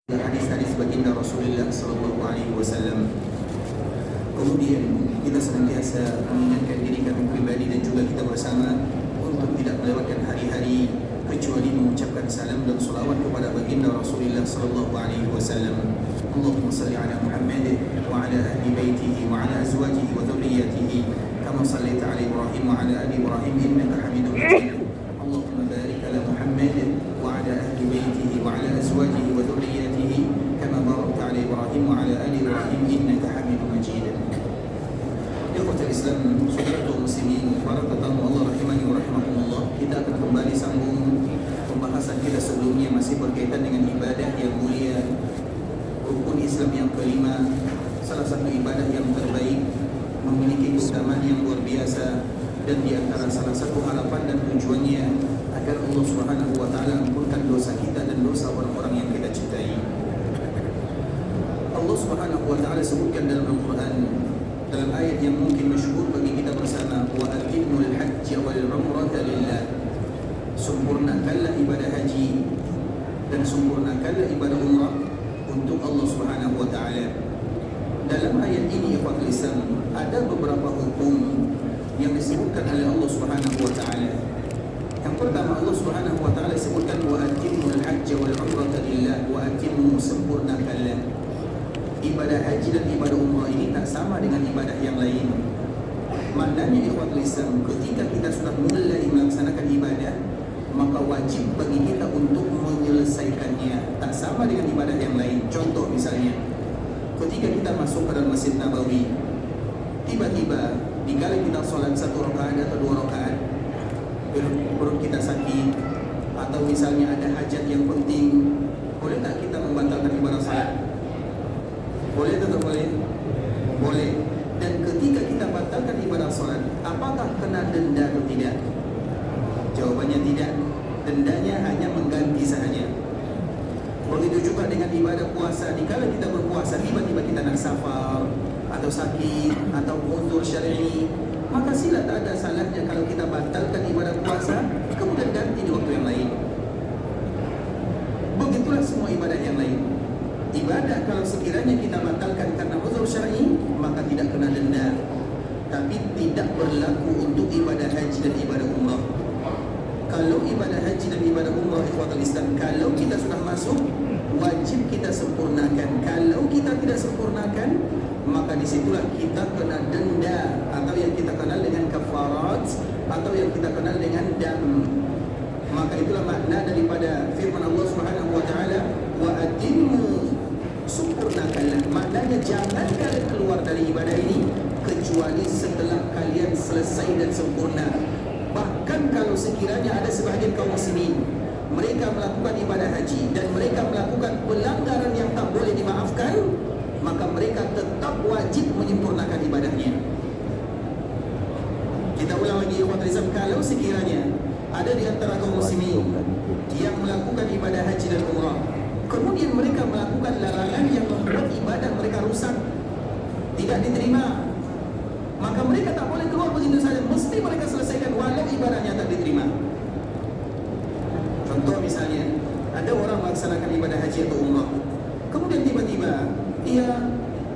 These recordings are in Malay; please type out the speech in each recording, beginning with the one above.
hadis-hadis baginda Rasulullah sallallahu alaihi wasallam. Kemudian kita senantiasa mengingatkan diri kami pribadi dan juga kita bersama untuk tidak melewatkan hari-hari kecuali mengucapkan salam dan salawat kepada baginda Rasulullah sallallahu alaihi wasallam. Allahumma salli ala Muhammad wa ala ahli baitihi wa ala azwajihi wa dhurriyyatihi kama sallaita ala Ibrahim wa ala ali Ibrahim innaka Hamidum Majid. Allahumma barik ala Muhammad wa ala ahli baitihi wa ala azwajihi wa dhurriyyatihi kama barakta ala Ibrahim wa ala ali Ibrahim innaka Hamidum Majid. Ikhwatul Islam, saudara muslimin, para tetamu Allah rahimani wa rahimakumullah, kita akan kembali sambung pembahasan kita sebelumnya masih berkaitan dengan ibadah yang mulia, rukun Islam yang kelima, salah satu ibadah yang terbaik, memiliki keutamaan yang luar biasa, dan di antara salah satu harapan dan tujuannya agar Allah Subhanahu wa taala ampunkan dosa kita dan dosa orang-orang yang kita cintai. Allah Subhanahu wa taala sebutkan dalam Al-Qur'an dalam ayat yang mungkin masyhur bagi kita bersama, wa atimul hajj wal umrata lillah. Sempurnakanlah ibadah haji dan sempurnakanlah ibadah umrah untuk Allah Subhanahu wa taala. Dalam ayat ini ikhwatul Islam ada beberapa hukum yang disebutkan oleh Allah Subhanahu wa taala. Yang pertama, Allah Subhanahu wa taala sebutkan wa atimul hajj wal umrata lillah, wa atimmu, sempurnakanlah. Ibadah haji dan ibadah umrah ini tak sama dengan ibadah yang lain. Maknanya ikhwatul Islam, ketika kita sudah mulai melaksanakan ibadah, maka wajib bagi kita untuk menyelesaikannya. Tak sama dengan ibadah yang lain. Contoh misalnya, ketika kita masuk ke dalam Masjid Nabawi, tiba-tiba dikala kita sholat 1 rakaat atau 2 rakaat, perut kita sakit, atau misalnya ada hajat yang penting, boleh tak kita membatalkan ibadah salat? Boleh atau boleh? Boleh. Dan ketika kita batalkan ibadah salat, apakah kena denda atau tidak? Jawabannya tidak. Dendanya hanya mengganti sahaja. Begitu juga dengan ibadah puasa. Dikala kita berpuasa, tiba-tiba kita nak safar atau sakit atau uzur syar'i, maka sila tak ada salahnya kalau kita batalkan ibadah puasa kemudian ganti di waktu yang lain. Begitulah semua ibadah yang lain. Ibadah kalau sekiranya kita batalkan karena uzur syar'i, maka tidak kena denda. Tapi tidak berlaku untuk ibadah haji dan ibadah umrah. Kalau ibadah haji dan ibadah umrah ikhwatul Islam, kalau kita sudah masuk, wajib kita sempurnakan. Kalau kita tidak sempurnakan, maka disitulah kita kena denda, atau yang kita kenal dengan kafarat, atau yang kita kenal dengan dam. Maka itulah makna daripada firman Allah Subhanahu wa taala, wa atimmu, sempurnakanlah. Maknanya jangan kalian keluar dari ibadah ini kecuali setelah kalian selesai dan sempurna. Bahkan kalau sekiranya ada sebahagian kaum muslimin, mereka melakukan ibadah haji dan mereka melakukan pelanggaran yang tak boleh dimaafkan, maka mereka tetap wajib menyempurnakan ibadahnya. Kita ulang lagi ikhwatul Islam, kalau sekiranya ada di antara kaum muslimin yang melakukan ibadah haji dan umrah, kemudian mereka melakukan larangan yang membuat ibadah mereka rusak, tidak diterima, maka mereka tak boleh keluar begitu saja. Mesti mereka selesaikan walau ibadahnya tak diterima. Contoh misalnya, ada orang melaksanakan ibadah haji atau umrah, kemudian tiba-tiba ia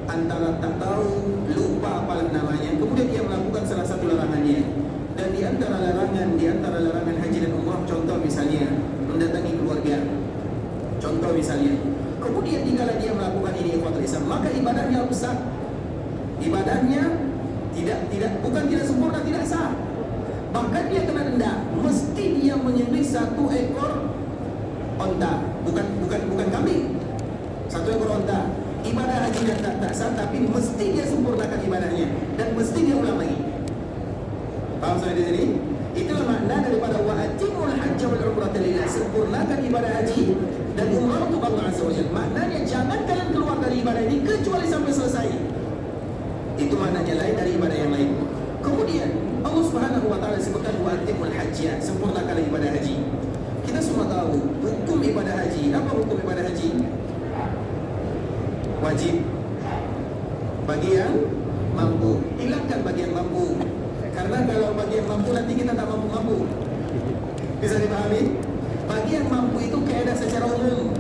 antara tak tahu, lupa apalah namanya, kemudian ia melakukan salah satu larangannya. Dan di antara larangan haji dan umrah, contoh misalnya mendatangi keluarga, contoh misalnya, kemudian dikala dia melakukan ini ikhwatul Islam, maka ibadahnya rusak. Ibadahnya bukan tidak sempurna, tidak sah. Bahkan dia kena denda. Mesti dia menyembelih 1 ekor onta, bukan kambing. 1 ekor onta. Ibadah haji dan tak sah, tapi mesti dia sempurnakan ibadahnya dan mesti dia ulang lagi. Faham sampai di sini? Itulah makna daripada wa atimul hajj wal umrata lillah, sempurnakan ibadah haji dan umrah untuk Allah Azza wa Jalla. Maknanya jangan kalian keluar dari ibadah ini kecuali sampai selesai. Itu maknanya lain dari ibadah yang lain. Kemudian Allah Subhanahu wa taala sebutkan wa atimul hajj, sempurnakan ibadah haji. Kita semua tahu hukum ibadah haji. Apa hukum ibadah haji? Wajib bagi yang mampu. Hilangkan bagi yang mampu. Karena kalau bagi yang mampu nanti kita tak mampu-mampu. Bisa dipahami? Bagi yang mampu itu keadaan secara umum.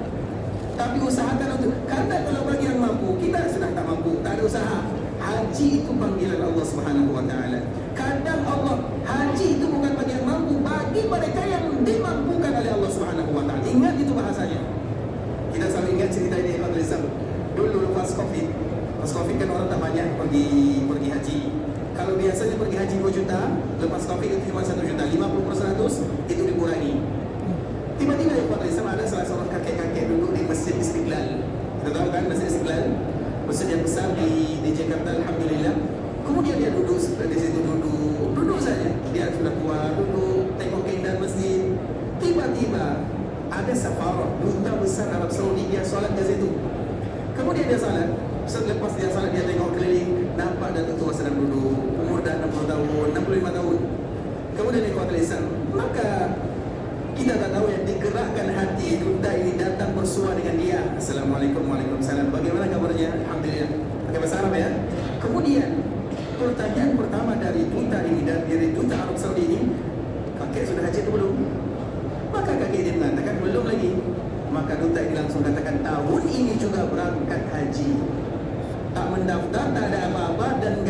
tapi usahakan untuk, karena kalau bagi yang mampu, kita sudah tak mampu, tak ada usaha. Haji itu panggilan Allah Subhanahu wa taala. Kadang Allah, haji itu bukan bagi yang mampu, bagi mereka yang dimampukan oleh Allah Subhanahu wa taala. Ingat itu bahasanya. Kita selalu ingat cerita ini Pak Rizal. Dulu lepas Covid kan orang tak banyak pergi haji. Kalau biasanya pergi haji 2 juta, lepas Covid itu cuma 1 juta, 50% itu dikurangi. Tiba-tiba ya Pak Rizal, ada salah seorang kakek-kakek duduk di Masjid Istiqlal. Kita tahu kan Masjid Istiqlal, masjid yang besar di Jakarta, alhamdulillah. Kemudian dia duduk di situ, duduk saja. Dia sudah tua, duduk tengok keindahan masjid. Tiba-tiba ada safarah duta besar Arab Saudi, dia solat di situ. Kemudian dia salat. Selepas dia salat, dia tengok keliling, nampak Datuk tua sedang duduk, umur dah 60 tahun, 65 tahun. Kemudian dia kata lisan, maka kita tak tahu yang digerakkan hati duta ini datang bersua dengan dia. Assalamualaikum, waalaikumsalam. Bagaimana kabarnya? Alhamdulillah. Pakai bahasa Arab ya. Kemudian pertanyaan pertama dari duta ini, dari duta Arab Saudi ini, kakek sudah haji atau belum? Maka kakek dia mengatakan belum lagi. Maka duta ini langsung katakan, tahun ini juga berangkat haji, tak mendaftar, tak ada apa-apa, dan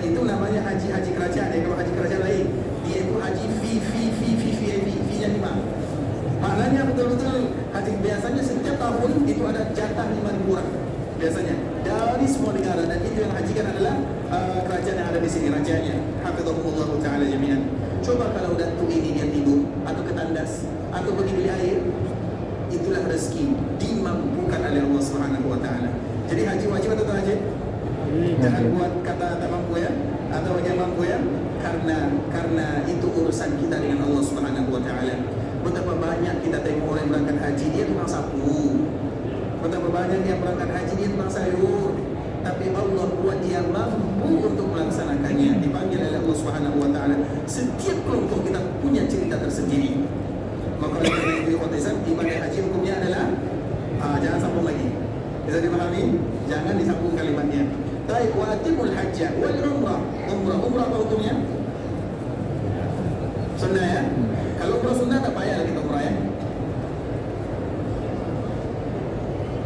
itu namanya haji kerajaan. Kalau haji kerajaan lain, dia itu haji fee-nya 5. Maknanya betul-betul haji biasanya setiap tahun itu ada jatah 5.000 orang biasanya dari semua negara, dan itu yang hajikan adalah kerajaan yang ada di sini, rajanya. Hafizahumullah taala jami'an. Coba kalau datuk ini dia tidur atau ketandas atau pergi beli air, itulah rezeki dimampukan oleh Allah Subhanahu wa taala. Jadi haji wajib atau tak wajib? Jangan buat kata tak mampu ya, atau bagi yang mampu ya, karena itu urusan kita dengan Allah Subhanahu wa taala. Betapa banyak kita tengok orang yang berangkat haji, dia tukang sapu. Betapa banyak yang berangkat haji, dia tukang sayur. Tapi Allah buat dia mampu untuk melaksanakannya, dipanggil oleh Allah Subhanahu wa taala. Setiap kelompok kita punya cerita tersendiri. Maka oleh kerana itu ibadah haji hukumnya adalah jangan sambung lagi. Bisa dipahami? Jangan disambung kalimatnya. Baik, wa atimul hajja wal umrah. Umrah apa hukumnya? Sunnah ya? Kalau umrah sunnah tak payah kita umrah ya.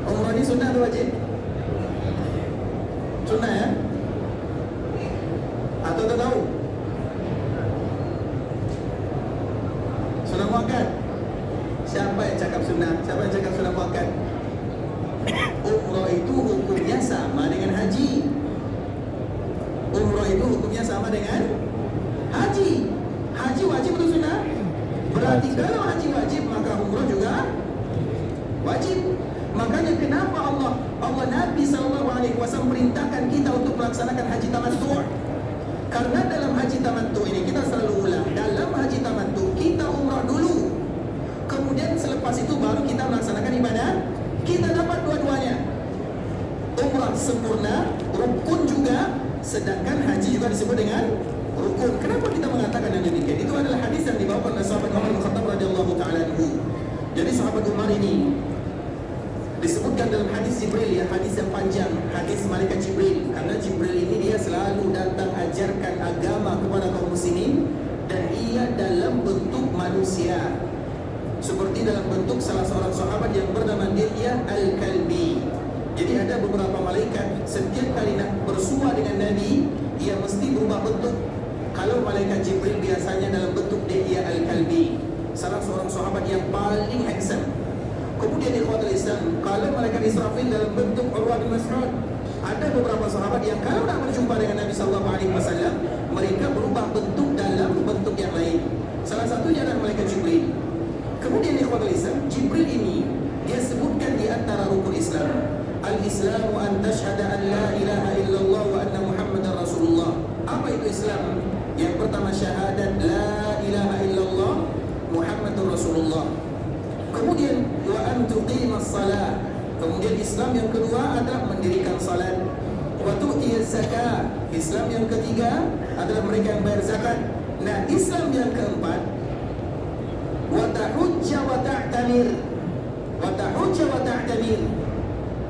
Umrah ini sunnah atau wajib? Sunnah ya? Atau tak tahu? Sunnah muakkad. Siapa yang cakap sunnah? Siapa yang cakap sunnah muakkad? Umrah itu hukumnya sama dengan haji. Umrah itu hukumnya sama dengan haji. Haji wajib atau sunnah? Berarti kalau haji wajib, maka umrah juga wajib. Makanya kenapa Allah Nabi SAW perintahkan kita untuk melaksanakan haji tamattu'? Karena dalam haji tamattu' ini kita selalu ulang, dalam haji tamattu' kita umrah dulu, kemudian selepas itu baru kita melaksanakan ibadah. Kita dapat dua-duanya, umrah sempurna, rukun juga, sedangkan haji juga disebut dengan rukun. Kenapa kita mengatakan yang demikian? Itu adalah hadis yang dibawakan oleh sahabat Umar bin Khattab radhiyallahu taala anhu. Jadi sahabat Umar ini disebutkan dalam hadis Jibril ya, hadis yang panjang, hadis malaikat Jibril. Karena Jibril ini dia selalu datang ajarkan agama kepada kaum muslimin, dan ia dalam bentuk manusia, seperti dalam bentuk salah seorang sahabat yang bernama Dihya Al-Kalbi. Jadi ada beberapa malaikat setiap kali nak bersua dengan Nabi, ia mesti berubah bentuk. Kalau malaikat Jibril biasanya dalam bentuk Dihya Al-Kalbi, salah seorang sahabat yang paling handsome. Kemudian ikhwatul Islam, kalau malaikat Israfil dalam bentuk Urwah bin Mas'ud. Ada beberapa sahabat yang kalau nak berjumpa dengan Nabi sallallahu alaihi wasallam, mereka berubah bentuk dalam bentuk yang lain. Salah satunya adalah malaikat Jibril. Kemudian ikhwatul Islam, Jibril ini dia sebutkan di antara rukun Islam, al-Islamu an tashhada an la ilaha illallah wa anna Muhammadar Rasulullah. Apa itu Islam? Yang pertama syahadat la ilaha illallah Muhammadur Rasulullah. Kemudian wa an tuqimas salat. Kemudian Islam yang kedua adalah mendirikan salat. Wa tu'tiyaz zakat. Islam yang ketiga adalah mereka yang bayar zakat. Nah, Islam yang keempat wa tahujja wa ta'tamir. Wa tahujja wa ta'tamir.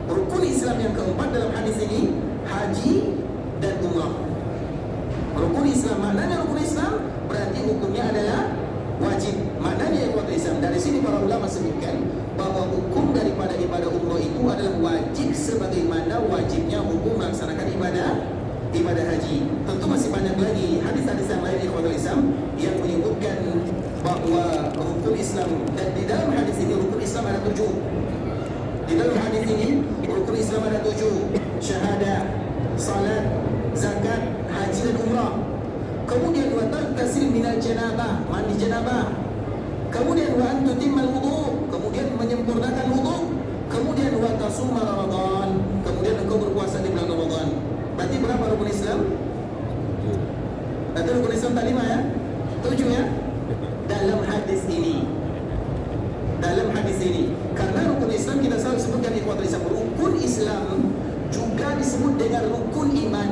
Rukun Islam yang keempat dalam hadis ini haji dan umrah. Rukun Islam, maknanya rukun Islam berarti hukumnya adalah wajib. Maknanya Islam. Dari sini para ulama sebutkan bahawa hukum daripada ibadah umrah itu adalah wajib sebagaimana wajibnya hukum melaksanakan ibadah haji. Tentu masih banyak lagi hadis-hadis yang lain ikhwatul Islam yang menyebutkan bahawa rukun Islam, dan di dalam hadis ini rukun Islam ada 7. Di dalam hadis ini rukun Islam ada 7: syahadah, salat, zakat, haji dan umrah. Kemudian wa taghtasil minal janabah, mandi janabah. Kemudian wa an tutimmal wudu, kemudian menyempurnakan wudu. Kemudian wa tasuma Ramadan, kemudian engkau berpuasa di bulan Ramadan. Berarti berapa rukun Islam? Berarti rukun Islam tak 5 ya? 7 ya? Dalam hadis ini. Karena rukun Islam kita selalu sebutkan ikhwatul Islam, rukun Islam juga disebut dengan rukun iman.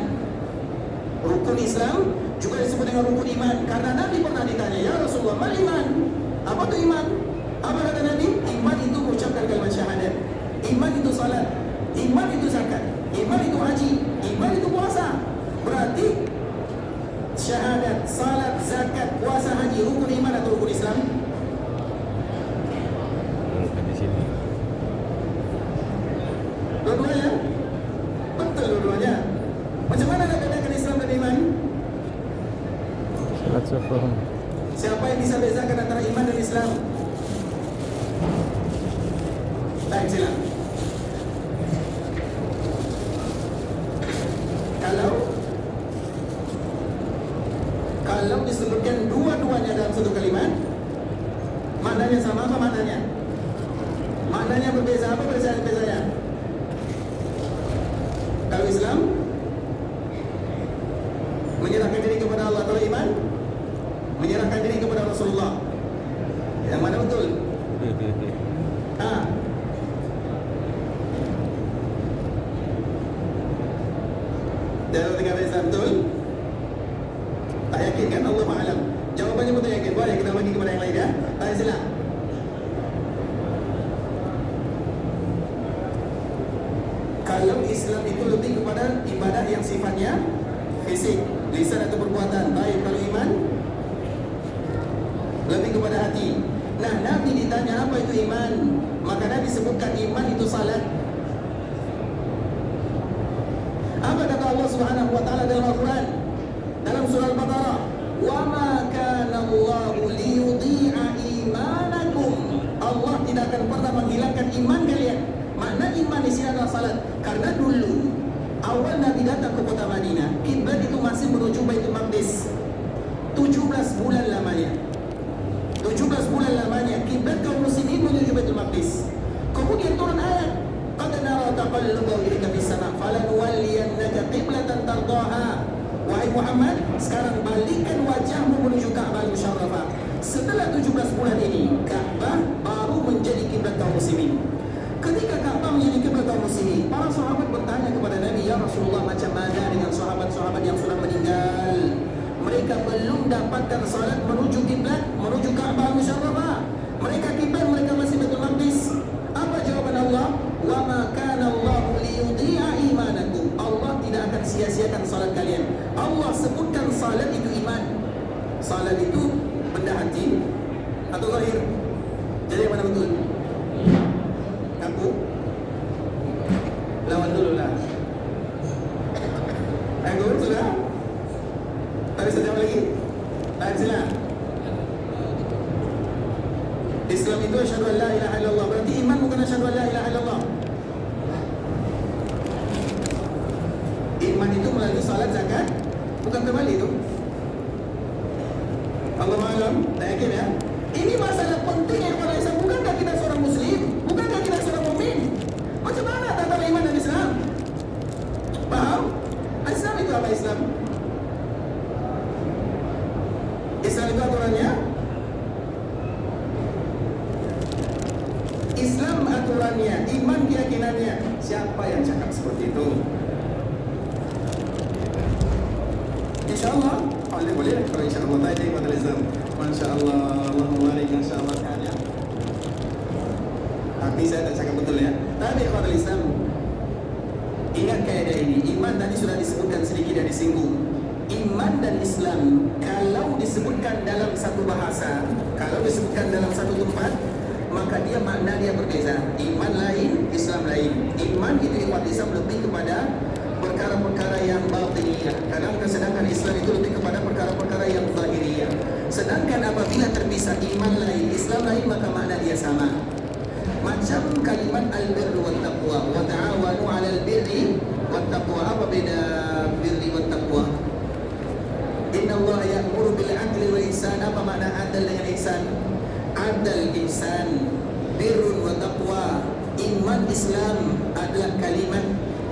Rukun Islam juga disebut dengan rukun iman. Karena Nabi pernah ditanya, ya Rasulullah, mal iman? Apa itu iman? Apa kata Nabi? Iman itu mengucapkan kalimat syahadat, iman itu salat, iman itu zakat, iman itu haji, iman itu puasa. Berarti syahadat, salat, zakat, puasa, haji, rukun iman atau rukun Islam? Di sini. Dua-duanya? Betul dua-duanya. Macam mana nak bedakan Islam dan iman? Salat subuh. Siapa yang bisa bezakan antara iman dan Islam? Baik, silakan. Kalau disebutkan dua-duanya dalam satu kalimat, maknanya sama apa maknanya? Maknanya berbeza apa bezanya? Kalau Islam menyerahkan diri kepada Allah, kalau iman menyerahkan diri kepada Rasulullah. Yang mana betul? Dalam tiga Islam betul? Tak yakin kan? Allah ma'alam. Jawabannya betul yakin. Boleh kita bagi kepada yang lain ya. Tanya silakan. Kalau Islam itu lebih kepada ibadah yang sifatnya fisik, lisan atau perbuatan. Baik, kalau iman lebih kepada hati. Nah, Nabi ditanya apa itu iman, maka Nabi sebutkan iman itu salat. Apa kata Allah Subhanahu wa taala dalam Al-Quran? Dalam surah Al-Baqarah, "Wa ma kana Allahu liyudhi'a imanakum." Allah tidak akan pernah menghilangkan iman kalian. Makna iman di sini adalah salat. Karena dulu awal Nabi datang ke kota Madinah, kiblat itu masih menuju Baitul Maqdis. 17 bulan lamanya. 17 bulan lamanya kiblat kaum muslimin menuju Baitul Maqdis. Kemudian turun ayat, "Qad nara taqalluba wajhika fis sama' falanuwalliyannaka qiblatan tardaha." Wahai Muhammad, sekarang balikkan wajahmu menuju Ka'bah Musyarrafah. Setelah 17 bulan ini, Ka'bah baru menjadi kiblat kaum muslimin. Ketika Ka'bah menjadi kiblat kaum muslimin, para sahabat bertanya kepada Nabi, "Ya Rasulullah, macam mana dengan sahabat-sahabat yang sudah meninggal? Mereka belum dapatkan salat menuju kiblat, menuju Ka'bah Musyarrafah. Mereka kiblat, mereka masih Baitul Maqdis." Apa jawaban Allah? "Wa ma kana Allahu liyudhi'a imanakum." Allah tidak akan sia-siakan salat kalian. Allah sebutkan salat itu iman. Salat itu benda hati atau zahir? Jadi yang mana betul? Aku lawan dulu lah. Aku betul lah. Tak bisa jawab lagi. Tak silakan. Islam itu asyhadu an la ilaha illallah. Berarti iman bukan asyhadu an la ilaha illallah. Iman itu melalui salat, zakat, bukan kembali itu. Allah ma'alam. Tak yakin ya? Ini masalah penting yang pada Islam. Bukankah kita seorang muslim? Bukankah kita seorang mukmin? Macam mana tentang iman dan Islam? Faham? Islam itu apa Islam? Islam itu aturannya? Islam aturannya, iman keyakinannya. Siapa yang cakap seperti itu? InsyaAllah boleh kalau insyaAllah tadi pada Islam. Masya Allah, Allahumma barik, Masya Allah sekalian. Tapi saya tak cakap betul ya. Tapi pada Islam, ingat kaidah ini. Iman tadi sudah disebutkan sedikit dan disinggung. Iman dan Islam kalau disebutkan dalam satu bahasa, kalau disebutkan dalam satu tempat, maka dia makna dia berbeza. Iman lain, Islam lain. Iman itu ikhwat Islam lebih kepada perkara-perkara yang batiniyah, sedangkan Islam itu lebih kepada perkara-perkara yang zahiriyah. Sedangkan apabila terpisah iman lain, Islam lain, maka makna dia sama. Macam kalimat al-birru wat taqwa, wa ta'awanu 'alal birri wat taqwa. Apa beda birri wat taqwa? Inna Allah ya'muru bil 'adli wal ihsan. Apa makna adl dengan ihsan? Adl, ihsan, birrun wa taqwa. Iman Islam adalah kalimat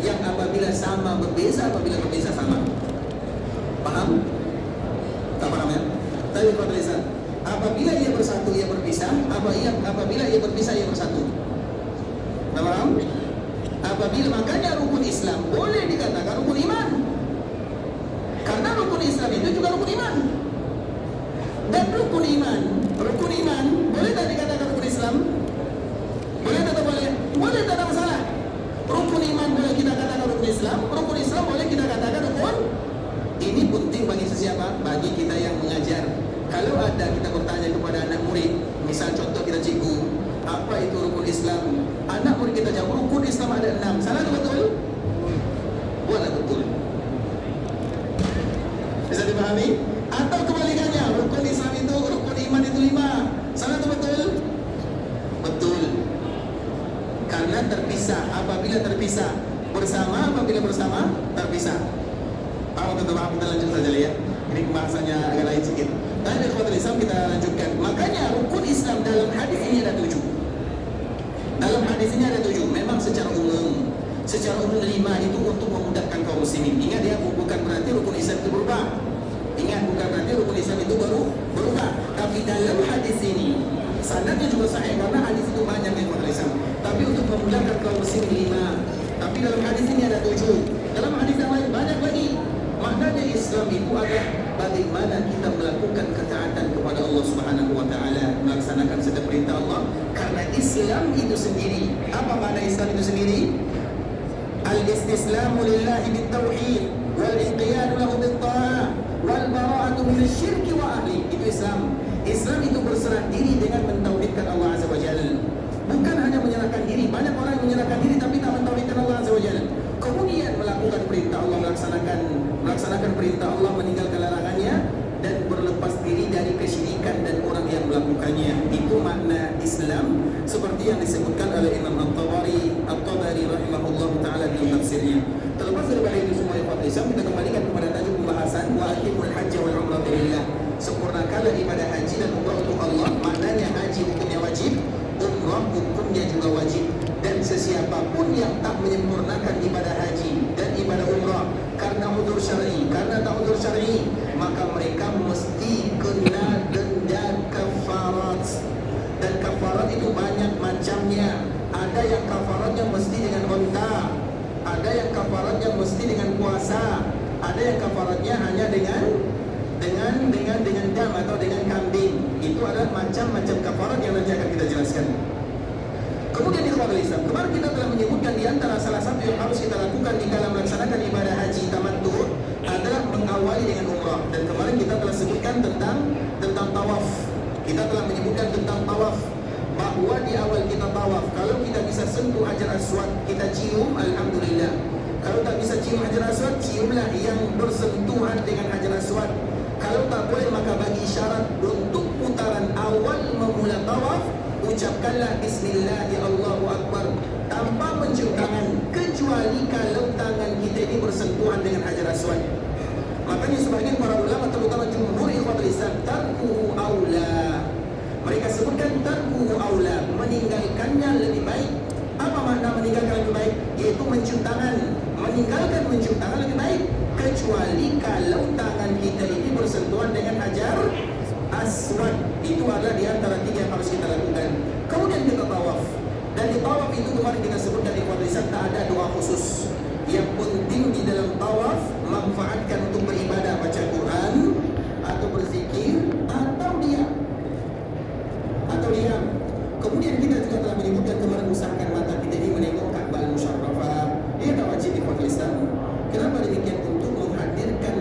yang apabila sama berbeza, apabila berbeza sama. Paham? Tak paham ya? Tapi pada lisan, apabila ia bersatu ia berpisah, apabila ia berpisah ia bersatu. Tak paham? Apabila, makanya rukun Islam boleh dikatakan rukun iman, karena rukun Islam itu juga rukun iman. Dan rukun iman boleh tak dikatakan rukun Islam? Boleh tak boleh? Boleh, tak ada masalah. Rukun iman boleh kita katakan rukun Islam, rukun Islam boleh kita katakan rukun. Ini penting bagi sesiapa? Bagi kita yang mengajar. Kalau ada kita bertanya kepada anak murid, misal contoh kita cikgu, apa itu rukun Islam? Anak murid kita jawab, rukun Islam ada 6. Salah atau betul? Buatlah betul. Bisa dipahami? Atau kebalikannya, rukun Islam itu, rukun iman itu 5. Salah atau betul? Betul. Karena terpisah. Apabila terpisah bersama, apabila bersama terpisah. Maaf, kita lanjut saja ya. Ini bahasanya agak lain sedikit. Tapi ikhwatul Islam kita lanjutkan. Makanya rukun Islam dalam hadis ini ada 7. Dalam hadis ini ada 7. Memang secara umum 5 itu untuk memudahkan kaum muslimin. Ingat ya, bukan berarti rukun Islam itu berubah. Ingat, bukan berarti rukun Islam itu baru berubah. Tapi dalam hadis ini sanadnya juga sahih, karena hadis itu banyak yang Islam. Tapi untuk memudahkan kaum muslimin 5. Tapi dalam hadis ini ada 7. Dalam hadis yang lain banyak lagi. Maknanya Islam itu adalah bagaimana kita melakukan ketaatan kepada Allah Subhanahu wa taala, melaksanakan setiap perintah Allah. Karena Islam itu sendiri, apa makna Islam itu sendiri? Al-istislamu lillahi bit-tauhid wal inqiyadu lahu bit-ta'ah wal bara'atu minasyirki wa ahli. Itu Islam. Islam itu berserah diri dengan mentauhidkan Allah Azza wa Jalla. Bukan hanya menyerahkan diri. Banyak orang yang menyerahkan diri tapi tak mentauhidkan Allah Azza wa Jalla. Kemudian melakukan perintah Allah, melaksanakan perintah Allah, meninggalkan larangannya, dan berlepas diri dari kesyirikan dan orang yang melakukannya. Itu makna Islam seperti yang disebutkan oleh Imam At-Tabari rahimahullah ta'ala di tafsirnya. Terlepas daripada itu semua ikhwat Islam, kita kembalikan kepada tajuk pembahasan wa atimul hajj wal umrah lillah. Sempurnakanlah ibadah haji dan umrah untuk Allah. Maknanya haji hukumnya wajib, umrah hukumnya juga wajib. Dan sesiapapun yang tak menyempurnakan ibadah haji dan ibadah umrah karena udzur syar'i, karena tak udzur syar'i, maka mereka mesti kena denda kafarat. Dan kafarat itu banyak macamnya. Ada yang kafaratnya mesti dengan unta, ada yang kafaratnya mesti dengan puasa, ada yang kafaratnya hanya dengan dam atau dengan kambing. Itu adalah macam-macam kafarat yang nanti akan kita jelaskan. Kemudian ikhwatul Islam, kemarin kita telah menyebutkan di antara salah satu yang harus kita lakukan di dalam melaksanakan ibadah haji tamattu adalah mengawali dengan umrah. Dan kemarin kita telah sebutkan tentang tawaf. Kita telah menyebutkan tentang tawaf, bahwa di awal kita tawaf, kalau kita bisa sentuh Hajar Aswad, kita cium, alhamdulillah. Kalau tak bisa cium Hajar Aswad, ciumlah yang bersentuhan dengan Hajar Aswad. Kalau tak boleh, maka bagi isyarat untuk putaran awal memula tawaf, ucapkanlah Bismillah ya Allahu Akbar tanpa mencium tangan, kecuali kalau tangan kita ini bersentuhan dengan Hajar Aswad. Makanya sebagian para ulama, terutama jumhur ikhwatul Islam, tarkuhu aula. Mereka sebutkan tarkuhu aula, meninggalkannya lebih baik. Apa makna meninggalkan lebih baik? Yaitu mencium tangan. Meninggalkan mencium tangan lebih baik, kecuali kalau tangan kita ini bersentuhan dengan Hajar Aswad. Itu adalah di antara 3 yang harus kita lakukan. Kemudian kita tawaf. Dan di tawaf itu kemarin kita sebutkan di kuadrisan tak ada doa khusus. Yang penting di dalam tawaf, manfaatkan untuk beribadah, baca Quran atau berzikir atau diam. Kemudian kita juga telah menyebutkan kemarin, usahakan mata kita ini menengok Ka'bah Musyarrafah. Dia tak wajib di kuadrisan. Kenapa demikian? Untuk menghadirkan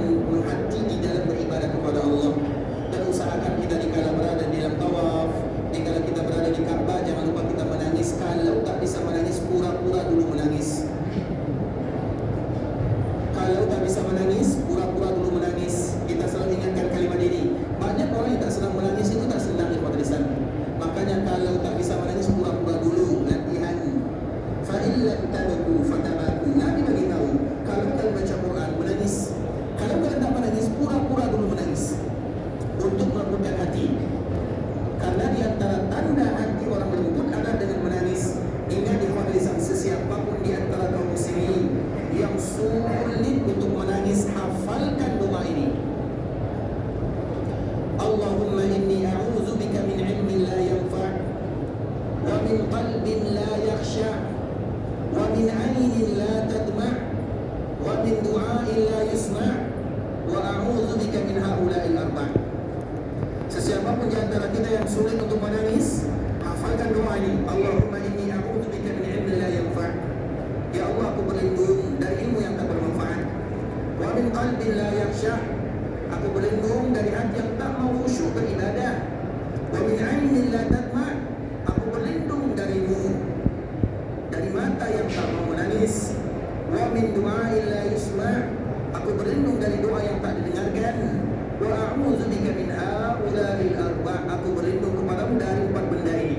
tabaku fatabaku. Nabi bagi tahu, kalau kalian baca Quran menangis, kalau kalian tak menangis, pura-pura dulu menangis untuk melembutkan hati. Karena di antara tanda hati orang lembut adalah dengan menangis. Ingat ikhwan lisan, sesiapapun di antara kaum muslimin yang sulit untuk menangis, hafalkan doa ini. Allahumma inni a'udzu bika min ilmin la yanfa' wa min qalbin la yakhsha' wa min 'ainin la tadma' wa min du'ain la yusma' wa a'udzu bika min haula'il arba'. Sesiapapun di antara kita yang sulit untuk menangis, hafalkan doa ini. Allahumma inni a'udzu bika min ilmin la yanfa'. Ya Allah, aku berlindung dari ilmu yang tak bermanfaat. Wa min qalbin la yakhsha'. Aku berlindung dari hati yang tak mau khusyuk beribadah. Wa min 'ainin la tadma'. Aku berlindung darimu dari mata yang tak mau menangis. Wa min du'ain la yusma'. Aku berlindung dari doa yang tak didengarkan. Wa a'udzu bika min haula'il arba'. Aku berlindung kepadamu dari 4 benda ini.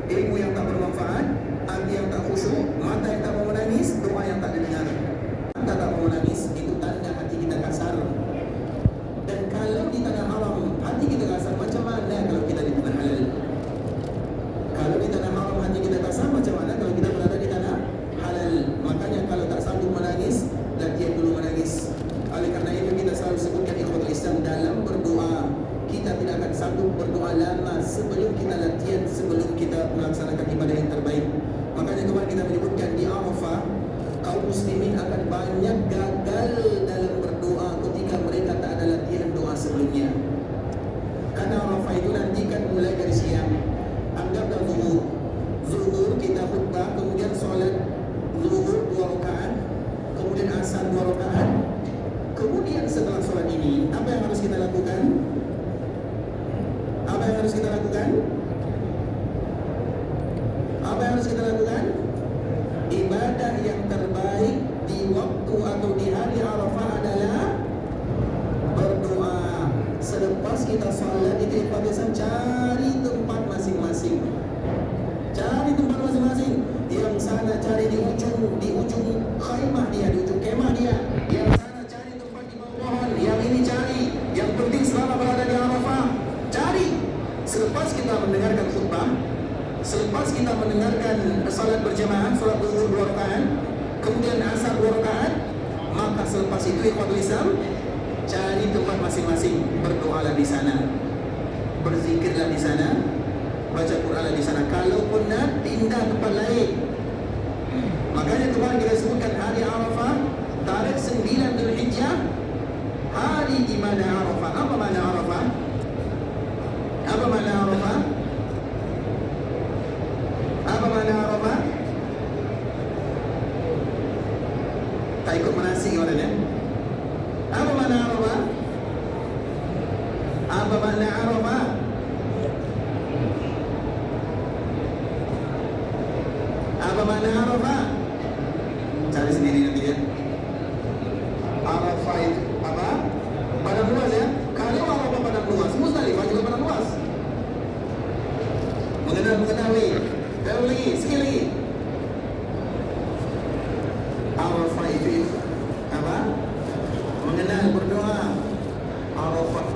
Ilmu yang tak bermanfaat, hati yang tak khusyuk, mata yang tak mau menangis, doa yang tak didengar. Mata tak mau menangis, itu tanda hati kita kasar. Dan kalau di tanah haram hati kita kasar, macam mana kalau kita di tanah halal? Kalau di tanah haram hati kita kasar, macam mana kalau kita berada di tanah halal? Makanya kalau tak sanggup menangis, latihan dulu menangis. Oleh karena itu kita selalu sebutkan ikhwatul Islam dalam berdoa, kita tidak akan sanggup berdoa lama sebelum kita latihan, sebelum kita melaksanakan ibadah yang terbaik. Makanya kemarin kita menyebutkan di Arafah, kaum muslimin akan banyak gagal dalam berdoa ketika mereka tak ada latihan doa sebelumnya. Karena Arafah itu nanti kan mulai dari siang. Anggaplah zuhur. Zuhur kita khutbah, kemudian solat zuhur 2 rakaat, kemudian asar 2 rakaat. Kemudian setelah solat ini, apa yang harus kita lakukan? Apa yang harus kita lakukan? Apa yang harus kita lakukan? Ibadah yang terbaik di waktu atau di hari Arafah adalah berdoa. Selepas kita salat itu biasa cari tempat masing-masing. Cari tempat masing-masing. Yang sana cari di ujung khaymah dia, di ujung kemah dia. Yang sana cari tempat di bawah pohon. Yang ini cari. Yang penting selama berada di Arafah, cari. Selepas kita mendengarkan khutbah, selepas kita mendengarkan salat berjamaah, salat zuhur 2 rakaat, kemudian asar 2 rakaat, maka selepas itu ikhwatul Islam, cari tempat masing-masing, berdoalah di sana, berzikirlah di sana, baca Quranlah di sana. Kalaupun nak pindah tempat lain. Makanya kemarin kita sebutkan hari Arafah, tarikh 9 Dzulhijjah, hari di mana Arafah. Apa makna Arafah? Apa makna Arafah? Apa makna Arafah? Tak ikut menasik gimana ya? Apa makna Arafah? Apa makna Arafah? Apa makna Arafah? Cari sendiri nanti ya. Arafah itu apa? Padang luas ya. Kalau Arafah padang luas, Muzdalifah juga padang luas. Mengetahui. Tahu lagi, sikit lagi. Arafah itu apa? Mengenal, berdoa.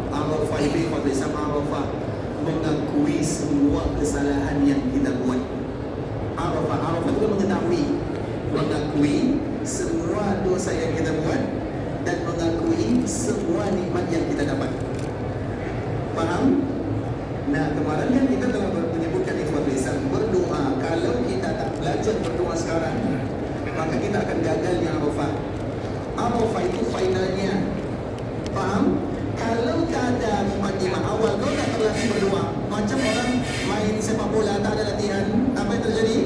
Arafah itu pada sama Arafah mengakui semua kesalahan yang kita buat. Arafah itu mengakui semua dosa yang kita buat dan mengakui semua nikmat yang kita dapat. Faham? Nah, kemarin kan kita telah menyebutkan ikhwatul Islam, berdoa. Kalau kita tak belajar berdoa sekarang, maka kita akan gagal di Arafah. Arafah itu finalnya. Faham? Kalau tak ada mukadimah awal, kau tak terlatih berdoa, macam orang main sepak bola tak ada latihan, apa yang terjadi?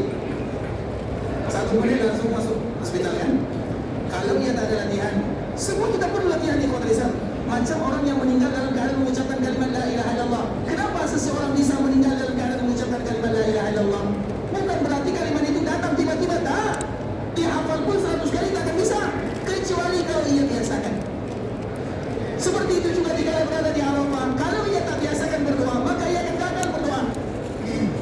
1 menit langsung masuk hospital kan? Kalau dia tak ada latihan, semua kita perlu latihan di ikhwatul Islam. Macam orang yang meninggal dalam keadaan mengucapkan kalimat la ilaha illallah. Kenapa seseorang bisa meninggal dalam keadaan mengucapkan kalimat la ilaha illallah? Bukan berarti kalimat itu datang tiba-tiba, tak. Dihafal pun 100 kali tak akan bisa, kecuali kalau ia biasakan. Seperti itu juga jika berada di Arafah. Kalau ia tak biasakan berdoa, maka ia akan gagal berdoa.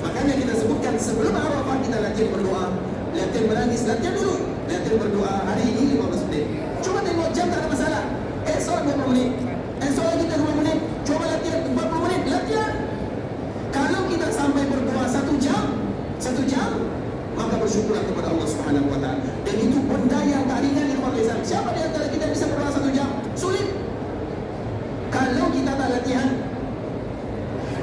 Makanya kita sebutkan sebelum Arafah kita latihan berdoa, latihan menangis, latihan dulu. Latihan berdoa hari ini 15 menit. Coba tengok jam, tak ada masalah. Esok 20 menit. Esok lagi 20 menit. Coba latihan 40 menit. Latihan. Kalau kita sampai berdoa 1 jam, maka bersyukurlah kepada Allah Subhanahu wa taala. Dan itu benda yang tak ringan ikhwan Islam. Siapa di antara kita bisa berdoa 1 jam? Sulit. Kalau kita tak latihan.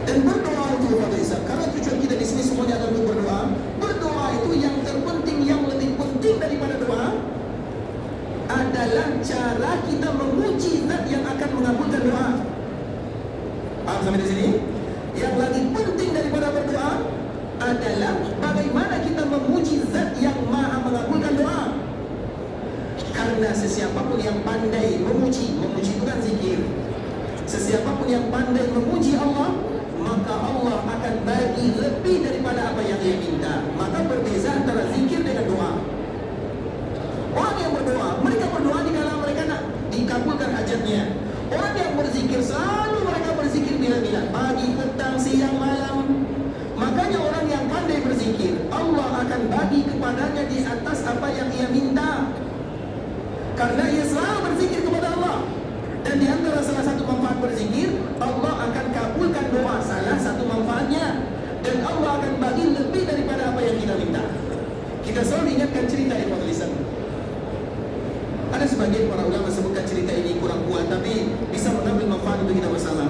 Dan berdoa itu ikhwan Islam. Kalau tujuan kita di sini semuanya adalah untuk berdoa, berdoa itu yang terpenting, yang lebih penting daripada doa adalah cara kita memuji zat yang akan mengabulkan doa. Paham sampai di sini? Yang lebih penting daripada berdoa adalah bagaimana kita memuji zat yang maha mengabulkan doa. Karena sesiapapun yang pandai memuji itu kan zikir. Sesiapapun yang pandai memuji Allah, maka Allah akan bagi lebih daripada apa yang dia minta. Maka berbeza antara zikir dengan doa. Orang yang berdoa, mereka berdoa di kala mereka nak dikabulkan hajatnya. Orang yang berzikir, selalu mereka berzikir bila-bila, pagi, petang, siang, malam. Makanya orang yang pandai berzikir, Allah akan bagi kepadanya di atas apa yang ia minta. Karena ia selalu berzikir kepada Allah. Dan di antara salah satu manfaat berzikir, Allah akan kabulkan doa, salah satu manfaatnya. Dan Allah akan bagi lebih daripada apa yang kita minta. Kita selalu ingatkan cerita Ibnu Lisan. Ada sebagian para ulama sebutkan cerita ini kurang kuat, tapi bisa mengambil manfaat untuk kita bersama.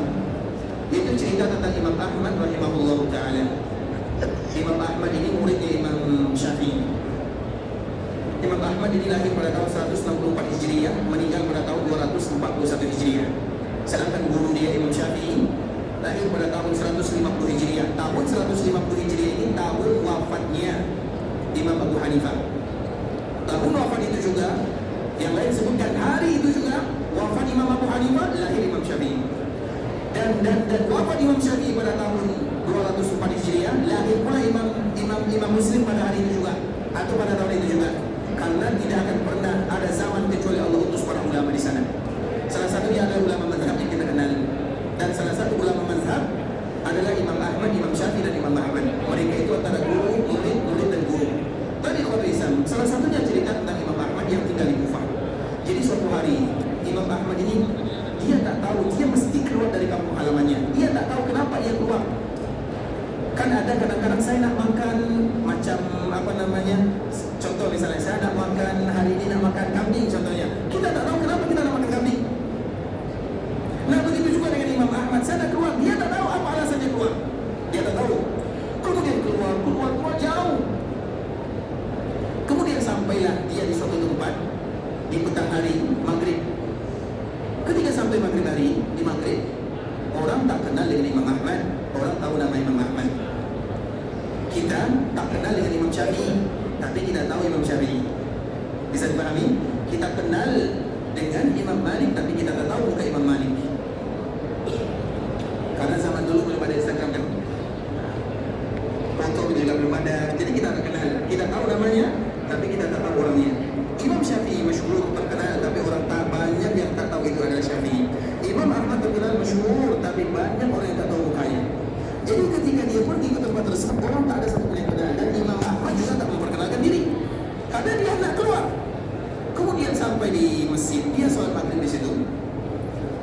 Itu cerita tentang Imam Ahmad rahimahullah ta'ala. Imam Ahmad ini muridnya Imam Syafi'i. Imam Ahmad ini lahir pada tahun 164 Hijriah, meninggal pada tahun 241 Hijriah. Sedangkan guru dia Imam Syafi'i lahir pada tahun 150 Hijriah. Tahun 150 Hijriah ini tahun wafatnya Imam Abu Hanifah. Tahun wafat itu juga, yang lain sebutkan hari itu juga wafat Imam Abu Hanifah, lahir Imam Syafi'i. Dan wafat Imam Syafi'i pada tahun 204 Hijriah, lahir pula Imam Muslim pada hari itu juga, atau pada tahun itu juga. Karena tidak akan pernah ada zaman kecuali Allah utus para ulama di sana. Salah satunya adalah ulama mazhab yang kita kenal. Dan salah satu ulama mazhab adalah Imam Ahmad, Imam Syafi'i dan Imam Ahmad. Mereka itu antara guru, murid dan guru. Tadi khotbah Islam, salah satunya cerita tentang Imam Ahmad yang tinggal di Kufah. Jadi suatu hari Imam Ahmad ini dia tak tahu, dia mesti keluar dari kampung halamannya. Dia tak tahu kenapa dia keluar. Kan ada kadang-kadang saya nak makan macam apa namanya, contoh misalnya saya nak makan hari ini nak makan kambing contohnya. Kita tak tahu kenapa kita nak makan kambing. Nah begitu juga dengan Imam Ahmad, saya nak keluar, dia tak tahu apa alasannya keluar. Dia tak tahu. Kemudian keluar jauh. Kemudian sampailah dia di suatu tempat di petang hari maghrib. Ketika sampai maghrib hari, di maghrib, orang tak kenal dengan Imam Ahmad, orang tahu nama Imam Ahmad. Kita tak kenal dengan Imam Syafi'i, tapi kita tahu Imam Syafi'i. Bisa dipahami? Kita kenal dengan Imam Malik, tapi kita tak tahu muka Imam Malik. Karena zaman dulu belum ada Instagram kan, foto juga belum ada, jadi kita tak kenal. Kita tahu namanya, tapi kita tak tahu orangnya. Imam Syafi'i masyhur terkenal, tapi orang tak banyak yang tak tahu itu adalah Syafi'i. Imam Ahmad terkenal masyhur, tapi banyak orang yang tak tahu mukanya. Jadi ketika dia pergi ke tempat tersebut, orang tak ada satu pun yang kenal, dan Imam Ahmad juga tak memperkenalkan diri, karena dia nak keluar. Kemudian sampai di masjid, dia sholat maghrib di situ.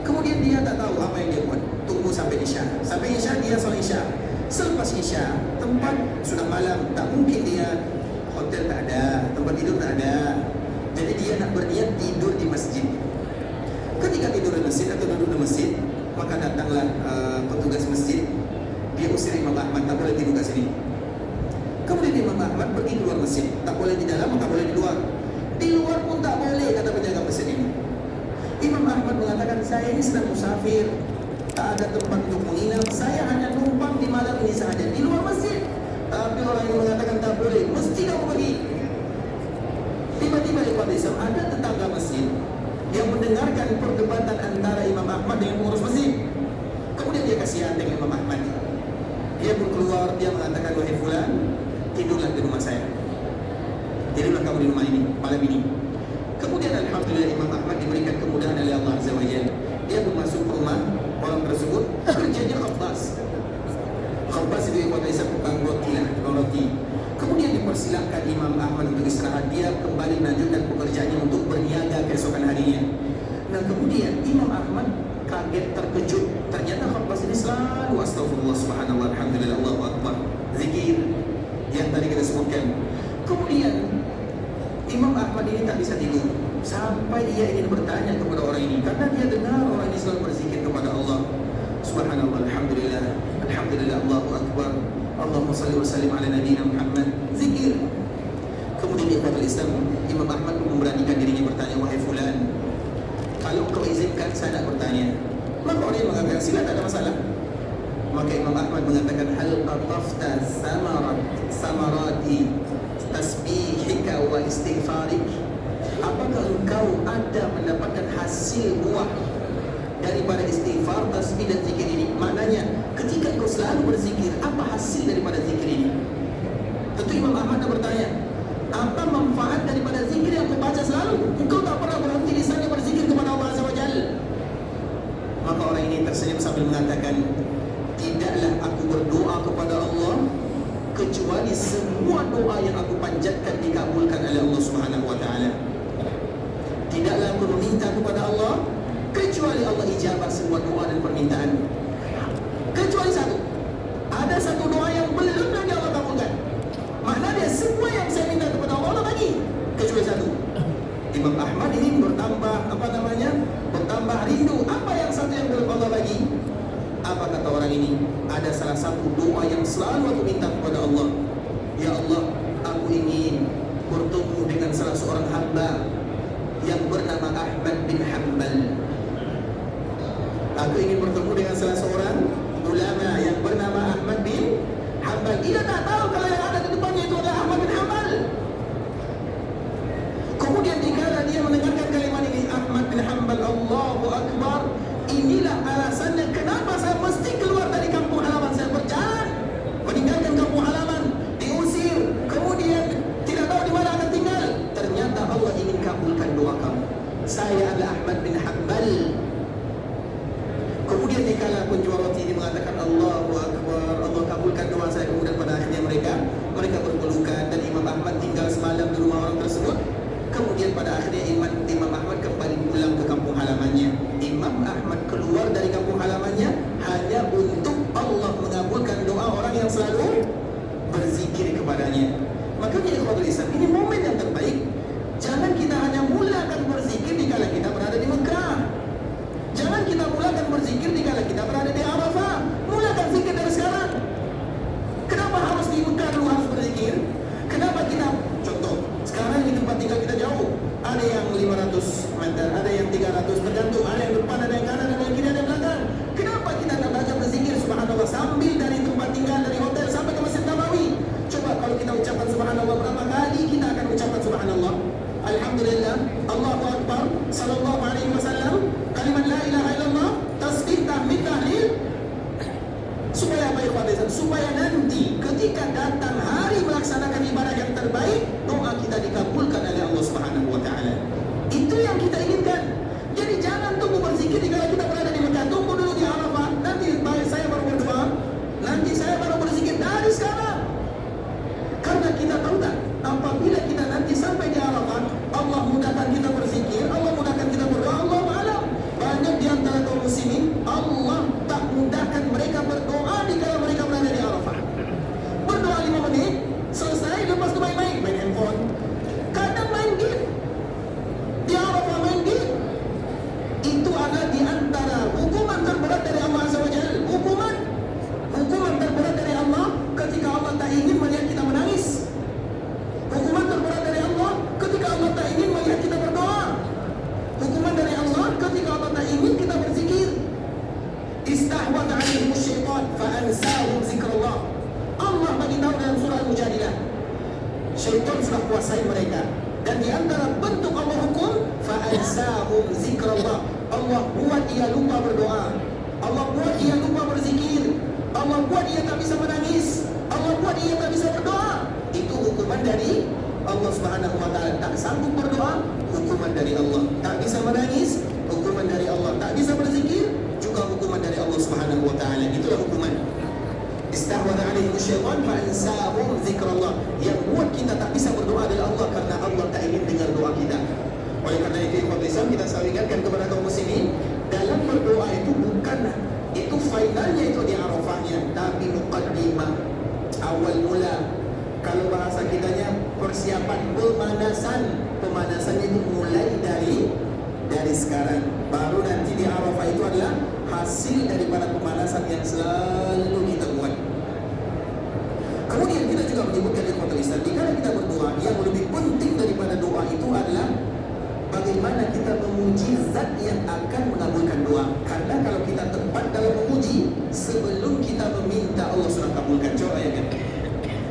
Kemudian dia tak tahu apa yang dia buat. Tunggu sampai Isya. Sampai Isya dia sholat Isya. Selepas Isya, tempat sudah malam, tak mungkin dia, hotel tak ada, tempat tidur tak ada. Jadi dia nak berniat tidur di masjid. Ketika tidur di masjid atau duduk di masjid, maka datanglah petugas masjid. Dia usir Imam Ahmad, tak boleh tidur kat sini. Kemudian Imam Ahmad pergi keluar masjid. Tak boleh di dalam, tak boleh di luar. Di luar pun tak boleh, kata penjaga masjid ini. Imam Ahmad mengatakan, saya ini sedang musafir, tak ada tempat untuk menginap, saya hanya numpang di malam ini sahaja di luar masjid. Tapi orang yang mengatakan tak boleh, mesti kamu pergi. Tiba-tiba ada tetangga masjid yang mendengarkan perdebatan antara Imam Ahmad dengan pengurus masjid. Kemudian dia kasihan dengan Imam Ahmad. Dia pun keluar, dia mengatakan, wahai fulan, tidurlah di rumah saya. Tidurlah kamu di rumah ini, malam ini. Kemudian alhamdulillah Imam Ahmad diberikan kemudahan oleh Allah Azza wa Jalla. Dia pun masuk ke rumah orang tersebut, kerjanya khabbas. Khabbas itu yang kata tukang roti lah, tukang roti. Kemudian silakan Imam Ahmad untuk istirahat. Dia kembali melanjutkan pekerjaannya untuk berniaga keesokan harinya. Nah kemudian Imam Ahmad kaget, terkejut. Ternyata khutbah ini selalu astagfirullah, subhanallah, alhamdulillah, Allahu akbar, zikir yang tadi kita sebutkan. Kemudian Imam Ahmad ini tak bisa tidur sampai ia ingin bertanya kepada orang ini, karena dia dengar orang ini selalu berzikir kepada Allah. Subhanallah, alhamdulillah, alhamdulillah, Allahu akbar, Allahumma salli wa sallim ala nabiyyina Muhammad, zikir. Kemudian ikhwatul Islam, Imam Ahmad memberanikan dirinya bertanya, wahai fulan, kalau kau izinkan saya nak bertanya. Maka orang yang mengatakan sila, tak ada masalah. Maka Imam Ahmad mengatakan, hal qatafta samarati tasbihika wa istighfarik. Apakah engkau ada mendapatkan hasil buah daripada istighfar, tasbih dan zikir ini? Maknanya ketika engkau selalu berzikir, apa hasil daripada zikir ini? Tentu Imam Ahmad nak bertanya, apa manfaat daripada zikir yang kau baca selalu? Engkau tak pernah berhenti lisannya berzikir kepada Allah Azza wa Jalla. Maka orang ini tersenyum sambil mengatakan, tidaklah aku berdoa kepada Allah kecuali semua doa yang aku panjatkan dikabulkan oleh Allah Subhanahu wa taala. Tidaklah aku meminta kepada Allah kecuali Allah ijabah semua doa dan permintaan. Kecuali satu. Ada satu doa yang belum lagi Allah kabulkan. Maknanya semua yang saya minta kepada Allah, Allah bagi, kecuali satu. Imam Ahmad ini bertambah bertambah rindu. Apa yang satu yang belum Allah bagi? Apa kata orang ini? Ada salah satu doa yang selalu aku minta kepada Allah. Ya Allah, aku ingin bertemu dengan salah seorang hamba yang bernama Ahmad bin Hanbal. Aku ingin bertemu dengan salah seorang ulama yang bernama Ahmad bin Hanbal. Dia tak tahu kalau yang ada di depannya itu adalah Ahmad bin Hanbal. Kemudian dikala dia mendengarkan kalimat ini, Ahmad bin Hanbal, Allahu Akbar, inilah alasannya kenapa saya mesti keluar dari kampung halaman saya, berjalan meninggalkan kampung halaman, diusir, kemudian tidak tahu di mana akan tinggal. Ternyata Allah ingin kabulkan doa kamu. Saya adalah Ahmad bin Hanbal. Kemudian dikala penjual roti ini mengatakan Allahu Akbar, Allah kabulkan doa saya. Kemudian pada akhirnya mereka berpelukan dan Imam Ahmad tinggal semalam di rumah orang tersebut. Kemudian pada akhirnya Imam Ahmad kembali pulang ke kampung halamannya. Imam Ahmad keluar dari kampung halamannya hanya untuk Allah mengabulkan doa orang yang selalu berzikir kepadanya. Makanya ikhwatul Islam, ini momen yang terbaik. Jangan kita hanya mulakan berzikir dikala kita berada di Mekah. Jangan kita mulakan berzikir dikala kita berada di Arafah. Mulakan zikir dari sekarang. Kenapa harus di Mekah dulu harus berzikir? Kenapa kita, contoh, sekarang di tempat tinggal kita jauh, ada yang 500 meter, ada yang 300, tergantung, ada yang depan, ada yang kanan, ada yang kiri, ada yang belakang. Kenapa kita tak belajar berzikir subhanallah sambil dari tempat tinggal, dari hotel sampai ke Masjid Nabawi? Coba kalau kita ucapkan subhanallah, berapa kali kita akan ucapkan subhanallah? Alhamdulillah, Allahu Akbar, sallallahu alaihi wasallam, kalimat la ilaha illallah, tasbih, tahmid, tahlil. Supaya apa ya? Supaya nanti ketika datang hari melaksanakan ibadah yang terbaik, doa kita dikabulkan oleh Allah Subhanahu wa taala. Itu yang kita inginkan. Jadi jangan tunggu berzikir jika kita berada di Mekah. Tunggu dulu di Arafah. Nanti saya baru berdoa. Nanti saya baru berzikir dari sekarang. Karena kita tahu tak, apabila kita nanti sampai di Arafah, Allah mudahkan kita berzikir, Allah mudahkan kita berdoa, Allah alam. Banyak di antara kaum muslimin, Allah tak mudahkan mereka berdoa jika mereka berada di Arafah. Berdoa 5 menit, selesai, lepas itu main handphone. Kadang main game. Di Arafah main game. Itu ada di antara hukuman terberat dari Allah Azza wa Jalla. Hukuman terberat dari Allah ketika Allah tak ingin melihat kita menangis. Hukuman terberat dari Allah ketika Allah tak ingin melihat kita berdoa. Hukuman dari Allah ketika Allah tak ingin kita berzikir. Istahwat alaihim syaitan fa'ansahum zikrullah. Allah bagi tahu dalam surah Al-Mujadilah, syaitan sudah kuasai mereka. Dan di antara bentuk Allah hukum, fa'ansahum zikrullah. Allah buat dia lupa berdoa. Allah buat dia lupa berzikir. Allah buat dia tak bisa menangis. Allah buat dia tak bisa berdoa. Itu hukuman dari Allah Subhanahu wa taala. Tak sanggup berdoa, hukuman dari Allah. Tak bisa menangis, hukuman dari Allah. Tak bisa berzikir, juga hukuman dari Allah Subhanahu wa taala. Itulah hukuman. Istahwadha alaihim syaitan fa'ansahum zikrallah. Yang buat kita tak bisa berdoa adalah Allah, karena Allah tak ingin dengar doa kita. Oleh karena itu ikhwan Islam, kita selalu ingatkan kepada kaum muslimin, dalam berdoa itu bukan itu finalnya itu di Arafahnya, tapi muqaddimah, awal mula. Kalau bahasa kitanya persiapan, pemanasannya itu mulai dari sekarang. Baru nanti di Arafah itu adalah hasil daripada pemanasan yang selalu kita buat. Kemudian kita juga menyebutkan di khotbah Islam, jika kita berdoa, yang lebih penting daripada doa itu adalah bagaimana kita memuji zat yang akan mengabulkan doa. Karena kalau kita tepat dalam memuji, sebelum kita meminta Allah sudah kabulkan. Coba bayangkan,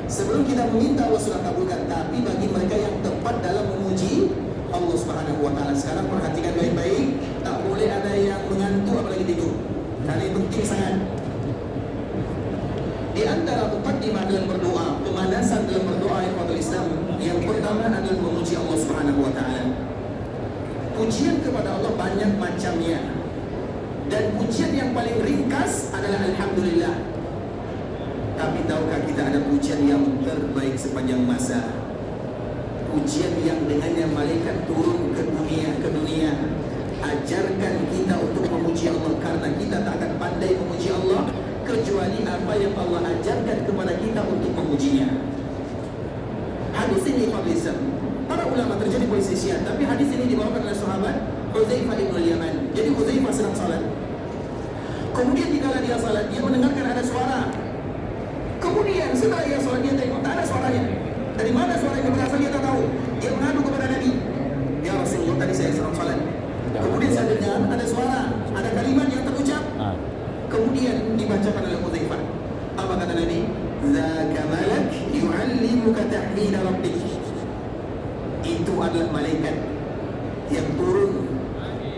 sebelum kita meminta Allah sudah kabulkan. Tapi bagi mereka yang tepat dalam memuji Allah Subhanahu wa taala, sekarang perhatikan baik-baik, tak boleh ada yang mengantuk apalagi tidur. Karena ini penting sangat. Di antara muqaddimah dalam berdoa, pemanasan dalam berdoa ikhwatul Islam, yang pertama adalah memuji Allah Subhanahu wa taala. Pujian kepada Allah banyak macamnya, dan pujian yang paling ringkas adalah alhamdulillah. Tapi tahukah kita ada pujian yang terbaik sepanjang masa? Pujian yang dengannya malaikat turun ke dunia, ajarkan kita untuk memuji Allah, karena kita tak akan pandai memuji Allah kecuali apa yang Allah ajarkan kepada kita untuk memujinya. Hadis ini Islam, para ulama terjadi perselisihan, tapi hadis ini dibawakan oleh sahabat Hudzaifah bin Yaman. Jadi Hudzaifah sedang salat. Kemudian dikala dia salat, dia mendengarkan ada suara. Kemudian setelah dia salat, dia tengok tak ada suaranya. Dari mana suaranya berasal dia tak tahu. Dia mengadu kepada Nabi, ya Rasulullah, tadi saya sedang salat. Kemudian saya dengar ada suara, ada kalimat yang terucap. Kemudian dibacakan oleh Hudzaifah. Apa kata Nabi? Dzaka malak yu'allimuka tahmid rabbik. Itu adalah malaikat yang turun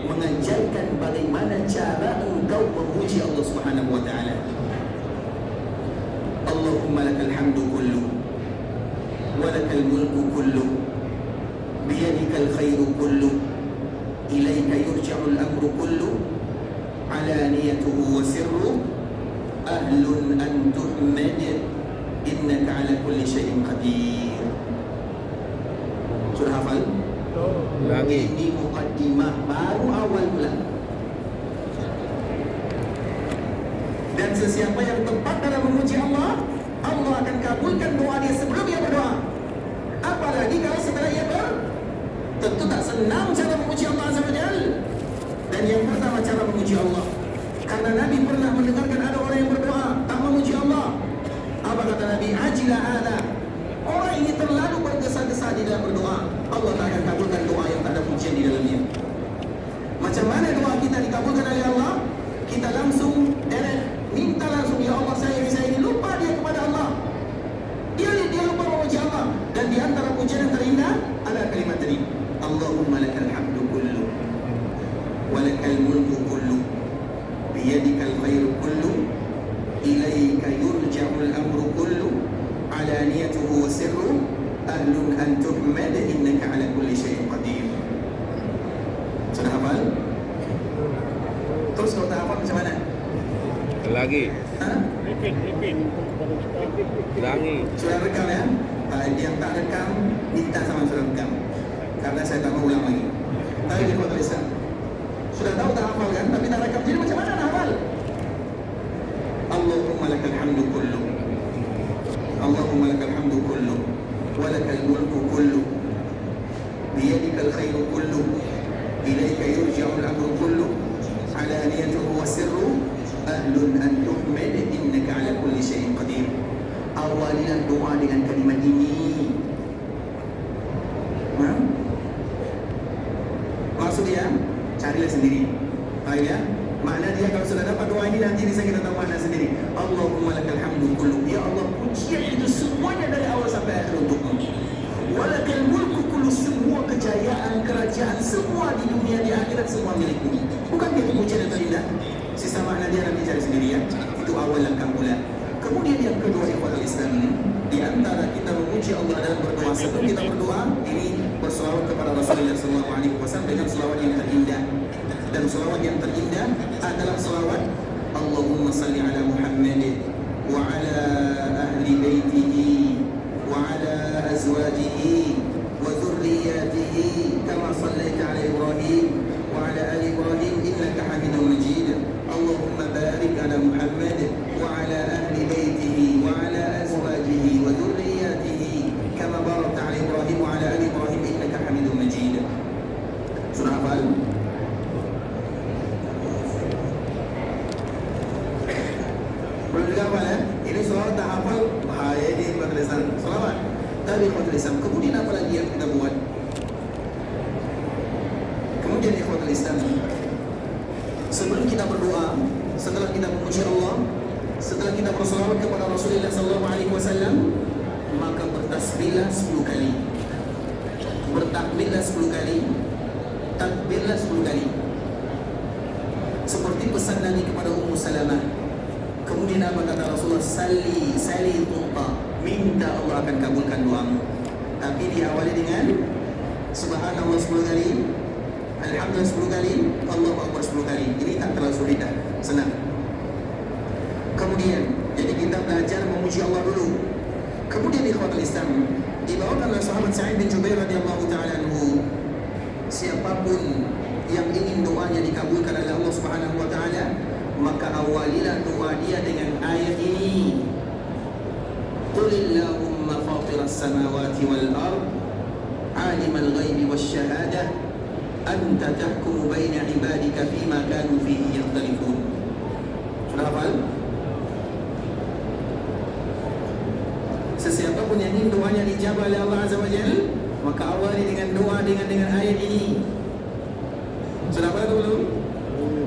mengajarkan bagaimana cara engkau memuji Allah Subhanahu wa taala. Allahumma lakal hamdu kullu wa lakal mulku kullu biyadikal khairu kullu ilaika yurja'ul amru kullu alaniyatuhu wa sirru ahlun an tuhmad innaka ala kulli syai'in qadir. Sudah hafal? Lagi. Ini muqaddimah, baru awal mula. Dan sesiapa yang tepat dalam memuji Allah, Allah akan kabulkan doa dia sebelum dia berdoa. Apalagi kalau setelah ia tentu tak senang cara memuji Allah Azza wa Jalla. Dan yang pertama cara memuji Allah, karena Nabi pernah mendengarkan ada orang yang berdoa tak memuji Allah. Apa kata Nabi? Ajila hadha. Orang ini terlalu bergesa-gesa di dalam berdoa, Allah tak akan kabulkan doa yang tak ada pujian di dalamnya. Macam mana doa kita dikabulkan oleh Allah? Kita langsung minta langsung, ya Allah, saya ini lupa dia kepada Allah. Dia lupa memuji Allah. Dan di antara pujian yang terindah adalah kalimat tadi, Allahumma lakal hamdu kullu wa lakal mulku kullu biyadikal khairu kullu ilaika yurja'ul amru kullu alaniyatuhu wa sirru ahlun an tuhmad innaka ala kulli syai'in qadir. Sudah hafal? Terus kalau tak hafal macam mana? Lagi. Repeat. Lagi. Sudah rekam ya? Yang tak rekam, minta sama sudah rekam, karena saya tak mau ulang lagi. Tapi di kota Islam sudah tahu tak hafal kan? Tapi tak rekam, jadi macam mana nak hafal? Allahumma lakal hamdu kullu, Allahumma lakal hamdu kullu wa lakal mulku kullu biyadikal khairu kullu ilaika yurja'ul amru kullu alaniyatuhu wa sirru ahlun an tuhmad innaka ala kulli syai'in qadir. Awalilah doa dengan kalimat ini. Maksudnya carilah sendiri. Baik ya? Makna dia kalau sudah dapat doa ini, nanti bisa kita tahu makna sendiri. Allahumma lakal hamdu kullu. Ya Allah, pujian itu semuanya dari awal sampai akhir untukmu. Walakal mulku kullu, semua kejayaan, kerajaan, semua di dunia, di akhirat, semua milikmu. Bukan itu pujian yang terindah? Sisa makna dia nanti cari sendiri ya. Itu awal langkah mula. Kemudian yang kedua, ikhwatul Islam, di antara kita memuji Allah dalam berdoa, sebelum kita berdoa, ini berselawat kepada Rasulullah SAW dengan selawat yang terindah. Dan selawat yang terindah adalah selawat Allahumma salli ala Muhammad وعلى أهل بيته وعلى أزواجه وذرياته كما صليت على إبراهيم وعلى آل إبراهيم إنك حميد مجيد اللهم بارك على محمد وعلى أهل بيته وعلى أزواجه وذرياته كما باركت على إبراهيم وعلى آل إبراهيم إنك حميد مجيد. Sudah hafal? Belum juga hafal ya? Ini soal tak hafal, bahaya ini penulisan. Selawat. Tapi penulisan. Kemudian apa lagi yang kita buat? Kemudian ikhwatul Islam, sebelum kita berdoa, setelah kita memuji Allah, setelah kita bersalawat kepada Rasulullah SAW, maka bertasbihlah 10 kali, bertakbirlah 10 kali, takbirlah 10 kali, seperti pesan Nabi kepada Ummu Salamah. Kemudian apa kata Rasulullah? Sali tu'ta, minta Allah akan kabulkan doamu. Tapi diawali dengan Subhanallah 10 kali, Alhamdulillah 10 kali, Allahu Akbar 10 kali. Ini tak terlalu sulit dah, senang. Kemudian, jadi kita belajar memuji Allah dulu. Kemudian ikhwatul Islam, dibawakan oleh sahabat Sa'id bin Jubair radhiyallahu ta'ala anhu, siapapun yang ingin doanya dikabulkan oleh Allah Subhanahu wa taala, maka awalilah doa dia dengan ayat ini. Qulillahumma fatiras samawati wal ard, alimal ghaibi wasyahadah, anta tahkumu baina ibadika fima kanu fihi yakhtalifun. Sudah hafal? Sesiapa pun yang ingin doanya dijabah oleh Allah Azza wa Jalla, maka awali dengan doa dengan ayat ini. Sudah hafal atau belum?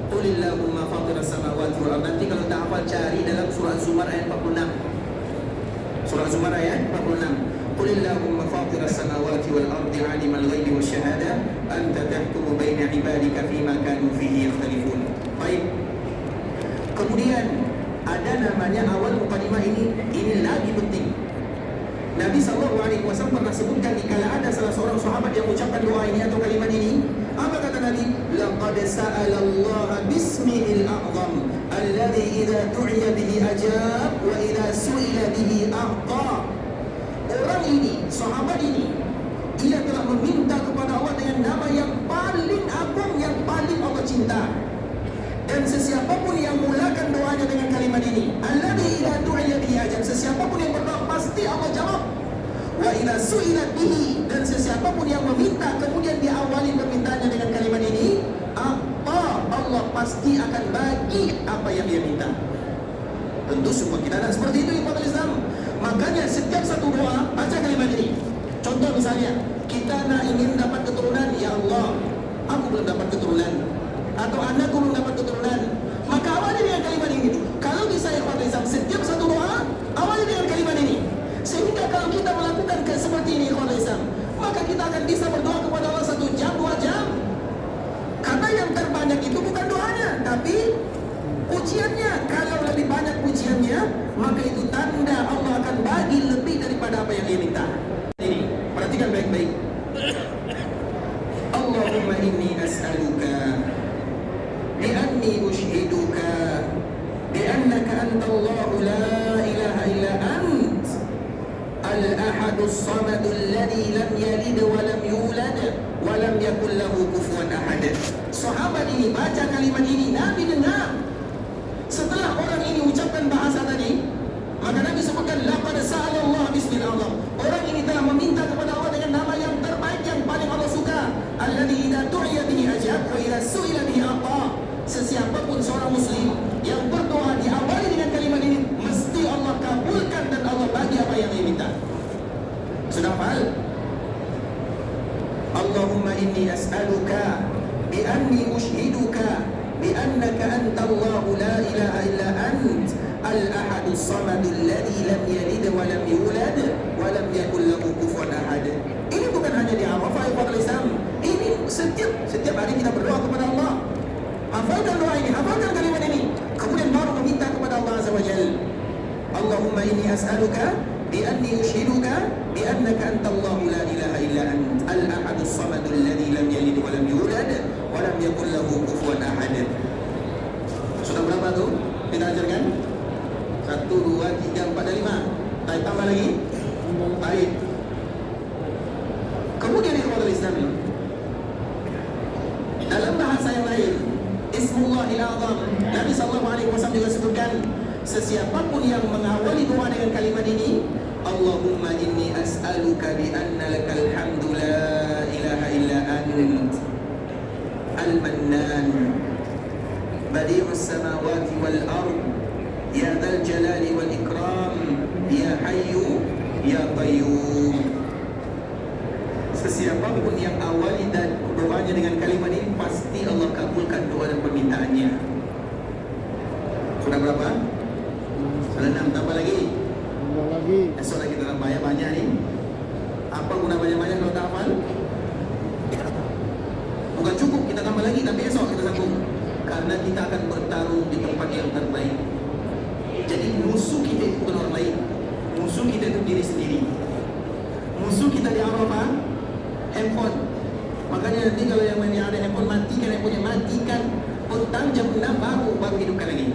Qulillahumma fatiras samawati wal ard. Nanti kalau tak hafal, cari dalam surah Zumar ayat 46. Surah Zumar ayat 46. Qulillahumma fatiras samawati wal ardi alimal ghaibi wasyahadah anta tahkumu baina ibadika fima kanu fihi yakhtalifun. Baik. Kemudian ada namanya awal mukadimah ini lagi penting. Nabi SAW pernah sebutkan dikala ada salah seorang sahabat yang mengucapkan doa ini atau kalimat ini, apa kata Nabi? Laqad sa'ala Allah bismihil a'zam alladhi idza du'iya bihi ajab wa idza su'ila bihi a'ta. Orang ini, sahabat ini, ia telah meminta kepada Allah dengan nama yang paling agung, yang paling Allah cinta. Dan sesiapapun yang mulakan doanya dengan kalimat ini, alladzi idza du'iya bihi ajab, sesiapapun yang berdoa pasti Allah jawab. Wa idza su'ilat bihi, dan sesiapapun yang meminta kemudian diawali permintaannya dengan kalimat ini, apa Allah pasti akan bagi apa yang dia minta. Tentu semua kita ada seperti itu ikhwatul Islam. Makanya setiap satu doa baca kalimat ini. Contoh misalnya, kita nak ingin dapat keturunan, ya Allah, aku belum dapat keturunan, atau anakku belum dapat keturunan, maka awali dengan kalimat ini. Kalau bisa ikhwatul Islam, setiap satu doa awali dengan kalimat ini. Sehingga kalau kita melakukan seperti ini ikhwatul Islam, maka kita akan bisa berdoa kepada Allah 1 jam, 2 jam. Karena yang terbanyak itu bukan doanya, tapi pujiannya. Kalau lebih banyak pujiannya, maka itu tanda Allah akan bagi lebih daripada apa yang dia minta. Ini, perhatikan baik-baik. Allahumma inni as'aluka bi'anni ushiduka bi'annaka antallahu la ilaha illa ant al-ahadus samadul ladzi lam yalid wa lam yulad wa lam yakul lahu kufuwan ahad. Sahabat ini baca kalimat ini, Nabi dengar. Setelah orang ini ucapkan bahasa tadi, maka Nabi sebutkan laqad sa'ala Allah bismillah. Orang ini telah meminta kepada Allah dengan nama yang terbaik, yang paling Allah suka. Alladzi idza du'iya bihi ajab wa idza su'ila bihi ata. Sesiapapun seorang muslim yang berdoa diawali dengan kalimat ini, mesti Allah kabulkan dan Allah bagi apa yang dia minta. Sudah hafal? Allahumma inni as'aluka bi anni ushiduka bi'annaka antallahu la ilaha illa ant al-ahadus samadul ladzi lam yalid wa lam yulad wa lam yakul lahu kufuwan ahad. Ini bukan hanya di Arafah ikhwatul Islam. Ini setiap hari kita berdoa kepada Allah. Hafalkan doa ini, hafalkan kalimat ini. Kemudian baru meminta kepada Allah Azza wa Jalla. Allahumma inni as'aluka bi anni ushiduka bi annaka antallahu la ilaha illa ant al-ahadus samadul ladzi lam yalid wa lam yulad wa lam yakul lahu kufuwan ahad. Sudah berapa tuh kita ajarkan? 1, 1, 2, 3, 4 dan 5. Baik, tambah lagi. Baik. Kemudian ikhwatul Islam, dalam bahasa yang lain, Ismullahil Azam, Nabi SAW juga sebutkan, sesiapapun yang mengawali doa dengan kalimat ini, Allahumma inni as'aluka bi anna lakal hamdu la ilaha illa ant al-mannan badi'us samawati wal ard ya dzal jalali wal ikram ya hayyu ya qayyum. Sesiapapun yang awali dan doanya dengan kalimat ini, pasti Allah kabulkan doa dan permintaannya. Sudah berapa? Sudah 6, tambah lagi. Esok lagi dalam banyak-banyak ni. Apa guna banyak-banyak kalau tak hafal? Bukan cukup kita tambah lagi, tapi esok kita sambung. Karena kita akan bertarung di tempat yang terbaik. Jadi musuh kita itu bukan orang lain. Musuh kita itu diri sendiri. Musuh kita di Arafah, handphone. Makanya nanti kalau yang ada handphone, matikan handphonenya, matikan. Petang jam 6 baru hidupkan lagi.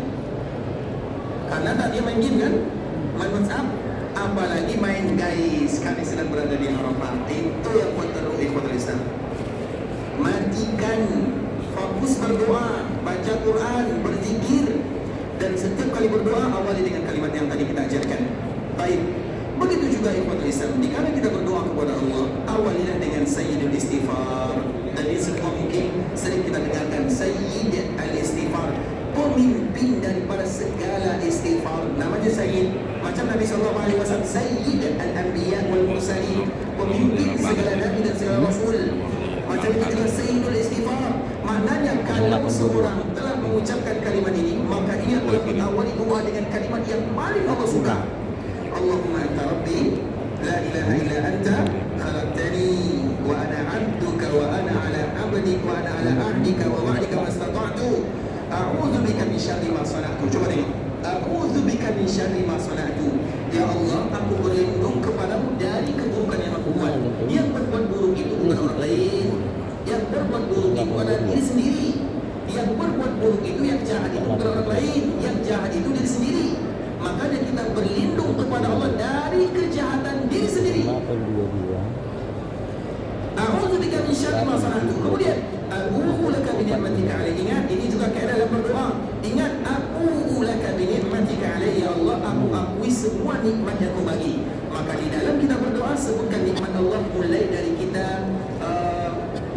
Karena tak dia main game kan, main WhatsApp, apalagi main guys. Kami sedang berada di Arafah. Itu yang buat teruk ikhwatul Islam. Matikan, fokus berdoa, baca Quran, berzikir, dan setiap kali berdoa awali dengan kalimat yang tadi kita ajarkan. Baik. Begitu juga ikhwatul Islam, dikala kita berdoa kepada Allah, awalilah dengan Sayyidul Istighfar. Dan ini semua mungkin sering kita dengarkan, Sayyid al-Istighfar, pemimpin daripada segala istighfar. Namanya Sayyid, macam Nabi SAW, Sayyid al-Anbiya wal-Mursalin, pemimpin segala Nabi dan segala Rasul. Macam itu juga Sayyidul Istighfar. Maknanya kalau seorang telah mengucapkan kalimat ini, maka ia telah mengawali doa dengan kalimat yang paling Allah suka. Allahumma anta rabbi la ilaha illa anta khalaqtani wa ana 'abduka wa ana 'ala 'abdika wa ana 'ala ahdika wa wa'dika mastata'tu a'udzu bika min syarri ma sana'tu. Coba tengok, a'udzu bika min syarri ma sana'tu. Ya Allah, aku berlindung kepadamu dari keburukan yang aku buat. Yang berbuat buruk itu bukan orang lain. Yang berbuat buruk itu adalah diri sendiri. Yang berbuat buruk itu, yang jahat itu bukan orang lain. Yang jahat itu diri sendiri. Makanya kita berlindung kepada Allah dari kejahatan diri sendiri. A'udzubika min syarri ma sana'tu. Kemudian a'udzu laka bi ni'matika 'alayya. Ingat, ini juga kaedah dalam berdoa. Ingat, a'udzu laka bi ni'matika 'alayya. Ya Allah, aku akui semua nikmat yang Kau bagi. Maka di dalam kita berdoa sebutkan nikmat Allah mulai dari kita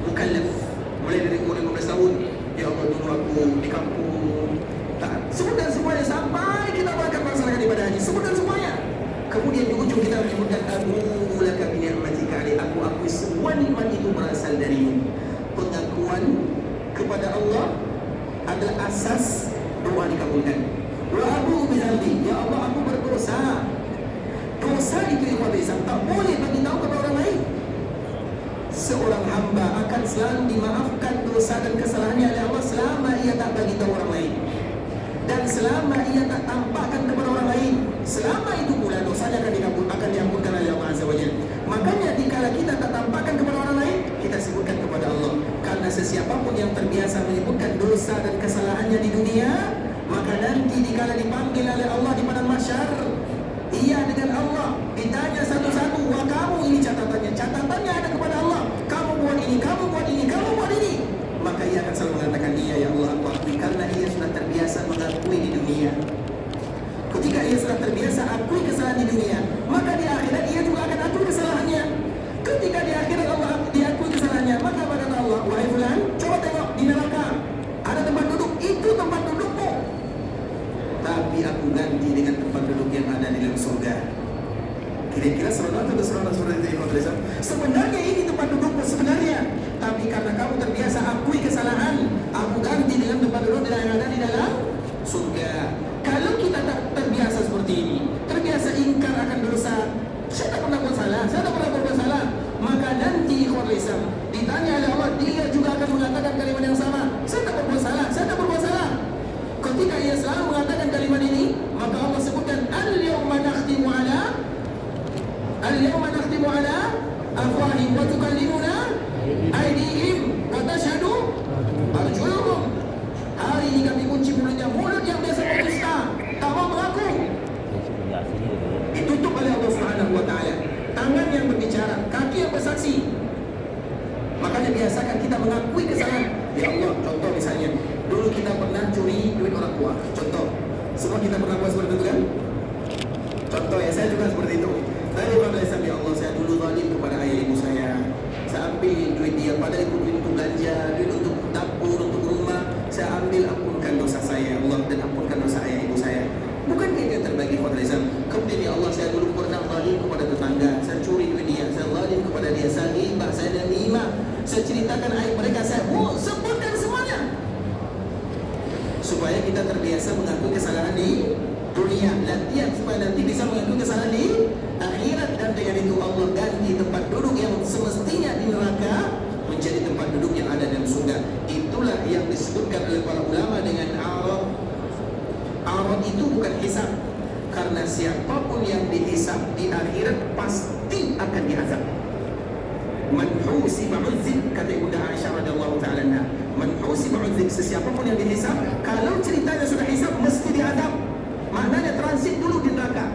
mukallaf, mulai dari umur 15 tahun. Ya Allah, dulu aku di kampung. Sebutkan semuanya sampai kita akan melaksanakan ibadah haji. Sebutkan semuanya. Kemudian di ujung kita menyebutkan a'udzu laka bi ni'matika 'alayya. Aku akui semua nikmat itu berasal darimu. Pengakuan kepada Allah adalah asas doa dikabulkan. Wa a'udzu bidzambi. Ya Allah, aku berdosa. Dosa itu ikhwan Islam tak boleh bagi tahu kepada orang lain. Seorang hamba akan selalu dimaafkan dosa dan kesalahannya oleh Allah selama ia tak bagi tahu orang lain. Dan selama ia tak tampakkan kepada orang lain, selama itu pula dosanya akan diampunkan oleh Allah Azza wa Jalla. Makanya dikala kita tak tampakkan kepada orang lain, kita sebutkan kepada Allah. Karena sesiapapun yang terbiasa menyebutkan dosa dan kesalahannya di dunia, maka nanti dikala dipanggil oleh Allah di padang mahsyar, ia dengan Allah ditanya satu-satu, wah kamu ini catatannya ada kepada Allah. Kamu buat ini, kamu buat ini, kamu buat ini. Maka ia akan selalu mengatakan, iya ya Allah, aku akui. Karena ia sudah terbiasa mengakui di dunia. Ketika ia sudah terbiasa akui kesalahan di dunia, maka di akhirat ia juga akan akui kesalahannya. Ketika di akhirat Allah diakui kesalahannya, maka apa kata Allah? Wahai fulan, coba tengok di neraka ada tempat duduk, itu tempat dudukmu. Tapi aku ganti dengan tempat duduk yang ada di dalam surga. Kira-kira saudara atau saudara-saudara itu yang sebenarnya ini tempat dudukmu sebenarnya. Tapi karena kamu terbiasa akui kesalahan, aku ganti dengan tempat duduk yang ada di dalam surga. Kalau kita tak terbiasa seperti ini, terbiasa ingkar akan dosa, saya tak pernah buat salah, saya tak pernah berbuat salah, maka nanti ikhwan Islam ditanya oleh Allah, dia juga akan mengatakan kalimat yang sama, saya tak berbuat salah, saya tak berbuat salah. Ketika ia selalu mengatakan kalimat ini, maka Allah sebutkan al-yawma nakhtimu ala afwahihim wa tukallimuna aydihim wa tashhadu arjuluhum. Hari ini kami kunci mulutnya, mulut yang biasa berdusta, tak mau mengaku. Makanya biasakan kita mengakui kesalahan. Ya Allah, contoh misalnya, dulu kita pernah curi duit orang tua. Contoh, semua kita pernah buat seperti itu kan? Contoh ya, saya juga seperti itu. Tadi pada Islam, ya Allah, saya dulu zalim kepada ayah ibu saya. Saya ambil duit dia, padahal itu duit untuk belanja, duit untuk dapur, untuk rumah. Saya ambil, ampunkan dosa saya, Allah, dan ampunkan dosa ayah ibu saya. Bukan ini yang terbagi pada Islam. Kemudian ya Allah, saya dulu pernah zalim kepada tetangga. Saya curi duit dia, saya zalim kepada dia, saya ghibah, saya namimah. Saya ceritakan aib mereka, saya sebutkan semuanya. Supaya kita terbiasa mengakui kesalahan di dunia, latihan supaya nanti bisa mengakui kesalahan di akhirat. Dan dengan itu Allah ganti tempat duduk yang semestinya di neraka menjadi tempat duduk yang ada dalam surga. Itulah yang disebutkan oleh para ulama dengan arad. Arad itu bukan hisab, karena siapapun yang dihisab di akhirat pasti akan diazab. Man husiba uzib, kata Ibunda Aisyah radhiyallahu ta'ala anha, man husiba uzib, sesiapapun yang dihisab, kalau ceritanya sudah hisab mesti diazab. Maknanya transit dulu di neraka.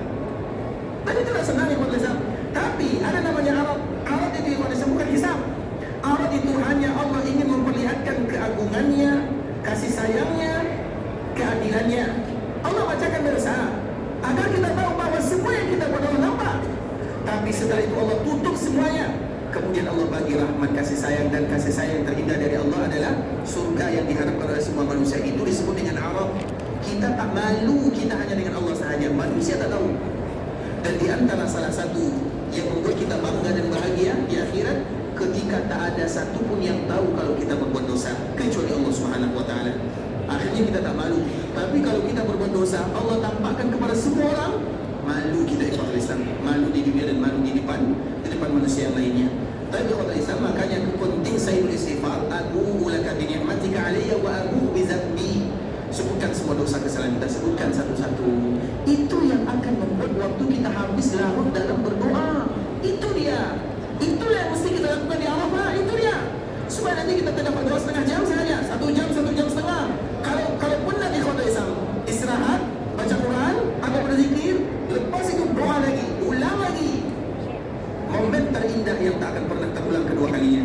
Dan itu tak senang yang buat hisab. Tapi ada namanya arad. Arad itu yang bukan hisab. Arad itu hanya Allah ingin memperlihatkan keagungannya, kasih sayangnya, keadilannya. Allah bacakan dosa agar kita tahu bahawa semua yang kita buat Allah nampak. Tapi setelah itu Allah tutup semuanya. Kemudian Allah bagi rahmat, kasih sayang, dan kasih sayang terindah dari Allah adalah surga yang diharapkan oleh semua manusia. Itu disebut dengan arad. Kita tak malu, kita hanya dengan Allah sahaja. Manusia tak tahu. Dan di antara salah satu yang membuat kita bangga dan bahagia di akhirat, ketika tak ada satu pun yang tahu kalau kita berbuat dosa kecuali Allah Subhanahu wa taala. Akhirnya kita tak malu. Tapi kalau kita berbuat dosa, Allah tampakkan kepada semua orang, malu kita ikhwan Islam, malu di dunia dan malu di depan manusia yang lainnya. Tapi ikhwan Islam, makanya penting sayyidul istighfar, abu laka bi ni'matika alayya wa abu bi dzambi. Sebutkan semua dosa kesalahan kita, sebutkan satu-satu. Itu yang akan membuat waktu kita habis larut dalam berdoa. Itu dia. Itulah yang mesti kita lakukan di Arafah. Itu dia. Supaya nanti kita dapat doa setengah jam saja, 1 jam setengah. Kalau pernah di khutbah Islam, istirahat, baca Quran, atau berzikir, lepas itu doa lagi, ulang lagi. Momen terindah yang tak akan pernah terulang kedua kalinya.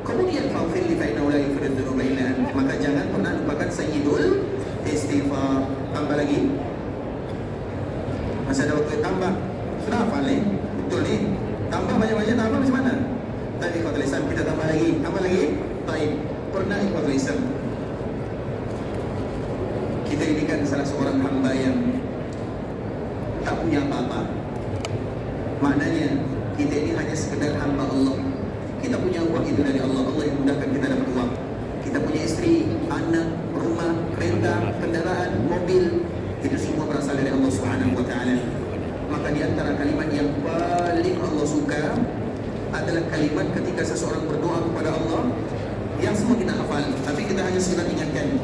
Kemudian faghfir li fa innahu la yaghfiru dzunuba illa anta. Maka jangan pernah lupakan sayyidul istighfar. Tambah lagi. Masih ada waktu tambah. Sudah hafal ni? Betul ni? Tambah banyak-banyak, tambah macam mana? Tadi ikhwatul Islam kita tambah lagi. Tambah lagi? Baik. Pernah ikhwatul Islam kita ini kan salah seorang hamba yang tak punya apa-apa. Maknanya kita ini hanya sekedar hamba Allah. Kita punya uang itu dari Allah. Allah yang mudahkan kita dapat uang. Kita punya istri, anak, rumah, kereta, kendaraan, mobil. Itu semua berasal dari Allah Subhanahu wa taala. Maka di antara kalimat yang paling Allah suka adalah kalimat ketika seseorang berdoa kepada Allah, yang semua kita hafal, tapi kita hanya sekedar ingatkan.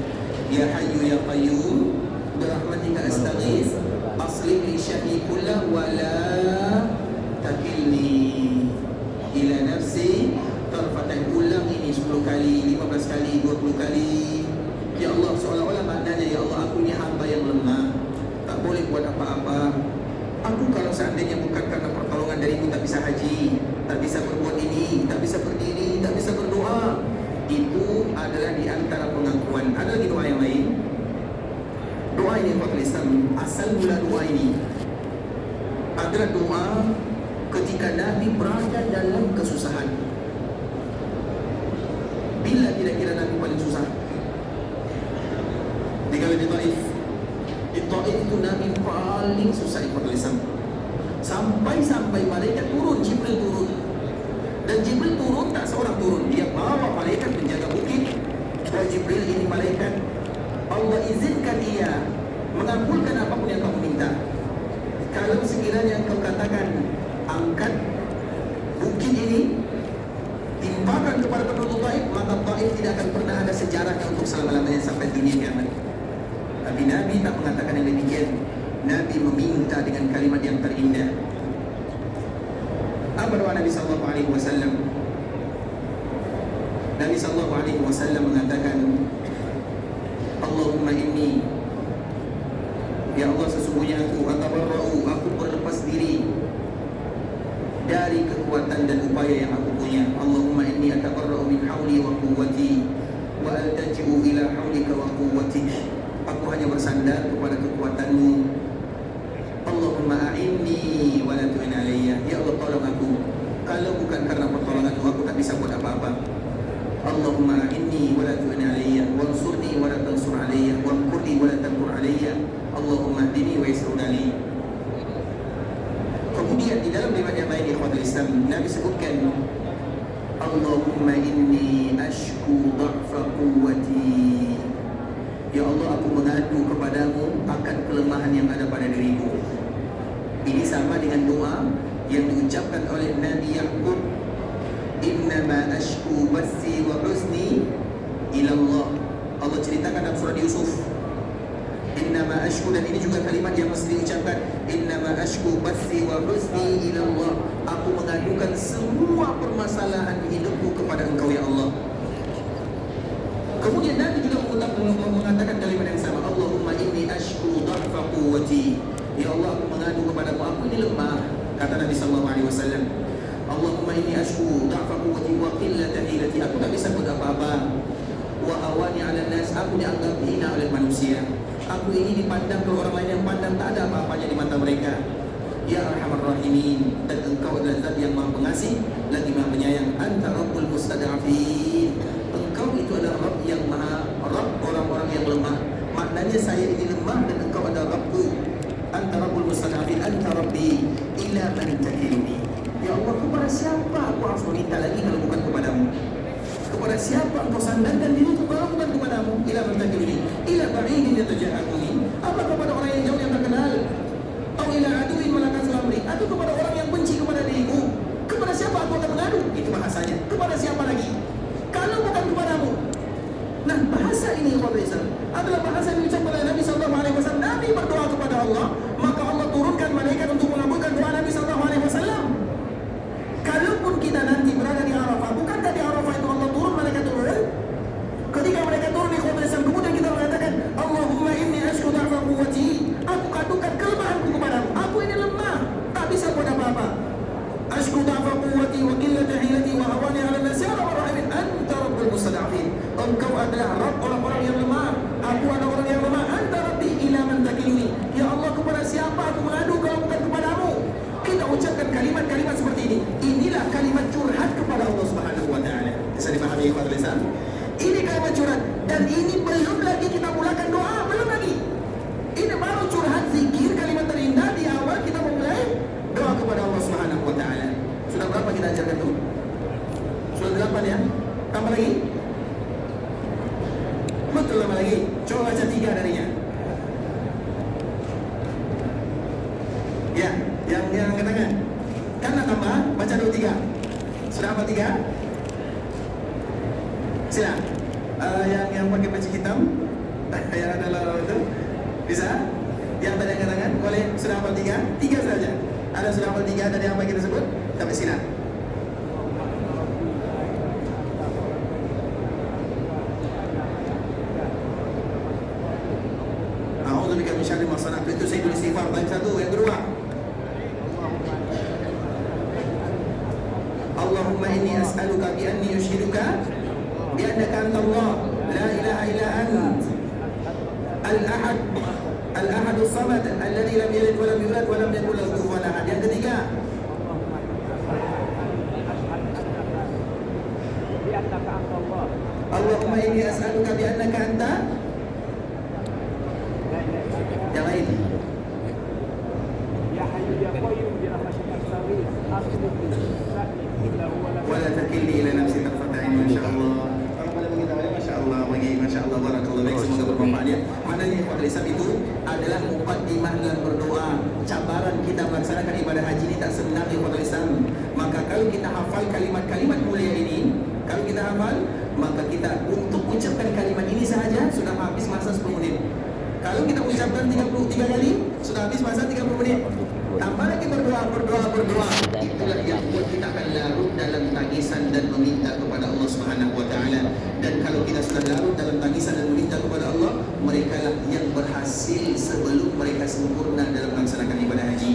Ya Hayyu Ya Qayyum birahmatika astaghits aslih li sya'ni kullahu wa la takilni ila nafsi tarfatan. Ulang ini 10 kali, 15 kali, 20 kali. Ya Allah, seolah-olah maknanya, ya Allah, aku ini hamba yang lemah, tak boleh buat apa-apa. Aku kalau seandainya bukan karena pertolongan darimu tak bisa haji, tak bisa berbuat ini, tak bisa berdiri, tak bisa berdoa. Itu adalah di antara pengakuan. Ada lagi doa yang lain. Doa ini Pak Islam, asal mula doa ini adalah doa ketika Nabi berada dalam kesusahan. Bila kira-kira Nabi paling susah? Di kala di Taif. Di Taif itu Nabi paling susah Pak Islam. Sampai-sampai malaikat turun, Jibril turun. Dan Jibril turun, tak seorang turun. Dia bawa malaikat penjaga bukit. Oh Jibril, ini malaikat. Allah izinkan ia mengabulkan apapun yang kamu minta. Kalau sekiranya engkau katakan angkat bukit ini, timpakan kepada penduduk Taif, maka Taif tidak akan pernah ada sejarahnya untuk selama-lamanya sampai dunia kiamat. Tapi Nabi tak mengatakan yang demikian. Nabi meminta dengan kalimat yang terindah. Apa doa Nabi sallallahu alaihi wasallam? Nabi sallallahu alaihi wasallam mengatakan, Allahumma inni, ya Allah, sesungguhnya aku atabarra'u, aku berlepas diri dari kekuatan dan upaya yang aku punya. Allahumma inni atabarra'u min hawli wa quwwati wa altaji'u ila hawlika wa quwwatik. Aku hanya bersandar kepada kekuatanmu. Allahumma a'inni wa la tu'in alayya. Ya Allah, tolong aku. Kalau bukan karena pertolonganmu, aku tak bisa buat apa-apa. Allahumma a'inni wa la tu'in alayya wansurni wa la tansur alayya wamkurni wa la tamkur alayya. Allahumma hdini wa yassir li. Kemudian di dalam riwayat yang lain, ikhwatul Islam, Nabi sebutkan, Allahumma inni ashku dha'fa quwwati. Ya Allah, aku mengadu kepadamu akan kelemahan yang ada pada diriku. Ini sama dengan doa yang diucapkan oleh Nabi Yaqub, innama ashku bathi wa huzni ila Allah. Allah ceritakan dalam surah Yusuf, innama ashku, dan ini juga kalimat yang mesti diucapkan, innama ashku bathi wa huzni ila Allah. Aku mengadukan semua permasalahan hidupku kepada Engkau ya Allah. Kemudian Nabi juga mengatakan kalimat yang sama, Allahumma inni ashku dha'fa quwwati. Ya Allah, aku mengadu kepadamu, aku ini lemah. Kata Nabi SAW, Allahumma inni ashku dha'fa quwwati wa qillata hilati. Aku tak bisa buat apa-apa. Wa hawani 'ala nas, aku dianggap hina oleh manusia. Aku ini dipandang oleh orang lain yang pandang tak ada apa-apanya di mata mereka. Ya Arhamar Rahimin, dan Engkau adalah Zat yang Maha Pengasih lagi Maha Penyayang. Anta Rabbul Mustada'afin. Engkau itu adalah Rabb yang Maha Rabb orang-orang yang lemah. Maknanya saya ini lemah dan Engkau adalah Rabbku. Anta Rabbul Mustada'afin, Anta Rabbi ila man takiluni. Ya Allah, kepada siapa aku harus meminta lagi kalau bukan kepadamu? Kepada siapa engkau sandarkan diriku kalau bukan kepadamu? Ila man takiluni, ila ba'idin yataja'akuni. Apa kepada orang yang jauh yang tak kenal? Atau ila aduin malakas lamri, atau kepada orang yang benci kepada diriku? Kepada siapa aku akan mengadu? Itu bahasanya. Kepada siapa lagi? Kalau bukan kepadamu. Nah, bahasa ini adalah bahasa yang diucapkan oleh Nabi SAW. Nabi berdoa kepada Allah, maka Allah turunkan malaikat untuk mengabulkan doa Nabi SAW. Kalaupun kita nanti berada di Arafah, bukankah di Arafah itu Allah turun, malaikat turun? Ketika mereka turun di khutbah Islam, kemudian kita mengatakan, Allahumma inni ashku dha'fa quwwati. Aku katakan kelemahanku kepadamu. Aku ini lemah, tak bisa buat apa-apa. Ashku dha'fa quwwati wa qillata hilati wa hawani 'ala an-nas. Ya Rabbal Alamin, Anta Rabbul Mustada'afin. Engkau adalah Rabb orang-orang yang lemah. Aku adalah orang yang lemah. Anta Rabbi ila man takiluni. Ya Allah, kepada siapa aku mengadu kalau bukan kepadamu? Kita ucapkan kalimat-kalimat seperti ini. Inilah kalimat curhat kepada Allah Subhanahu wa taala. Bisa dipahami ya Pak Lisan? Ini kalimat curhat, dan ini belum lagi kita mulakan doa, belum lagi. Ini baru curhat, zikir, kalimat terindah di awal kita memulai doa kepada Allah Subhanahu wa taala. Sudah berapa kita ajarkan itu? Sudah 8 ya? Tambah lagi? Betul, tambah lagi. Coba baca 3 darinya. Ya, yang angkat tangan. Karena tambah, baca dulu 3. Sudah apa 3? Sila. Yang pakai baju hitam, yang ada lalu itu, bisa? Yang tadi angkat tangan, boleh. Sudah apa 3? 3 saja. Ada sudah apa 3 dari apa kita sebut? Sampai sila. A'udzubika min syarri ma sana'tu. Itu saya tulis istighfar. Baik, 1. Yang kedua, Allahumma inni as'aluka bi anni ushiduka bi annaka anta Allah la ilaha illa ant al-ahad al-ahad as-samad alladhi lam yalid wa lam yulad wa lam yakul lahu kufuwan ahad. Yang ketiga, Allahumma inni as'aluka bi annaka anta. Yang lain, Ya Hayyu ya Qayyum bi rahmatika astaghith aslih wala takilni ila nafsi tarfata ain. Masyaallah. Kalau pada begitu ya, masyaallah, bagi masyaallah, barakallahu baik, semoga bermanfaat ya. Maknanya ikhwatul Islam itu adalah muqaddimah dalam berdoa. Cabaran kita melaksanakan ibadah haji ini tak senang ikhwatul Islam. Maka kalau kita hafal kalimat-kalimat mulia ini, kalau kita hafal, maka kita untuk ucapkan kalimat ini sahaja sudah habis masa 10 menit. Kalau kita ucapkan 33 kali, sudah habis masa 30 menit. Tambah lagi berdoa. Itulah yang buat kita akan larut dalam tangisan dan meminta kepada Allah Subhanahu wa taala. Dan kalau kita sudah larut dalam tangisan dan meminta kepada Allah, mereka lah yang berhasil sebelum mereka sempurna dalam melaksanakan ibadah haji.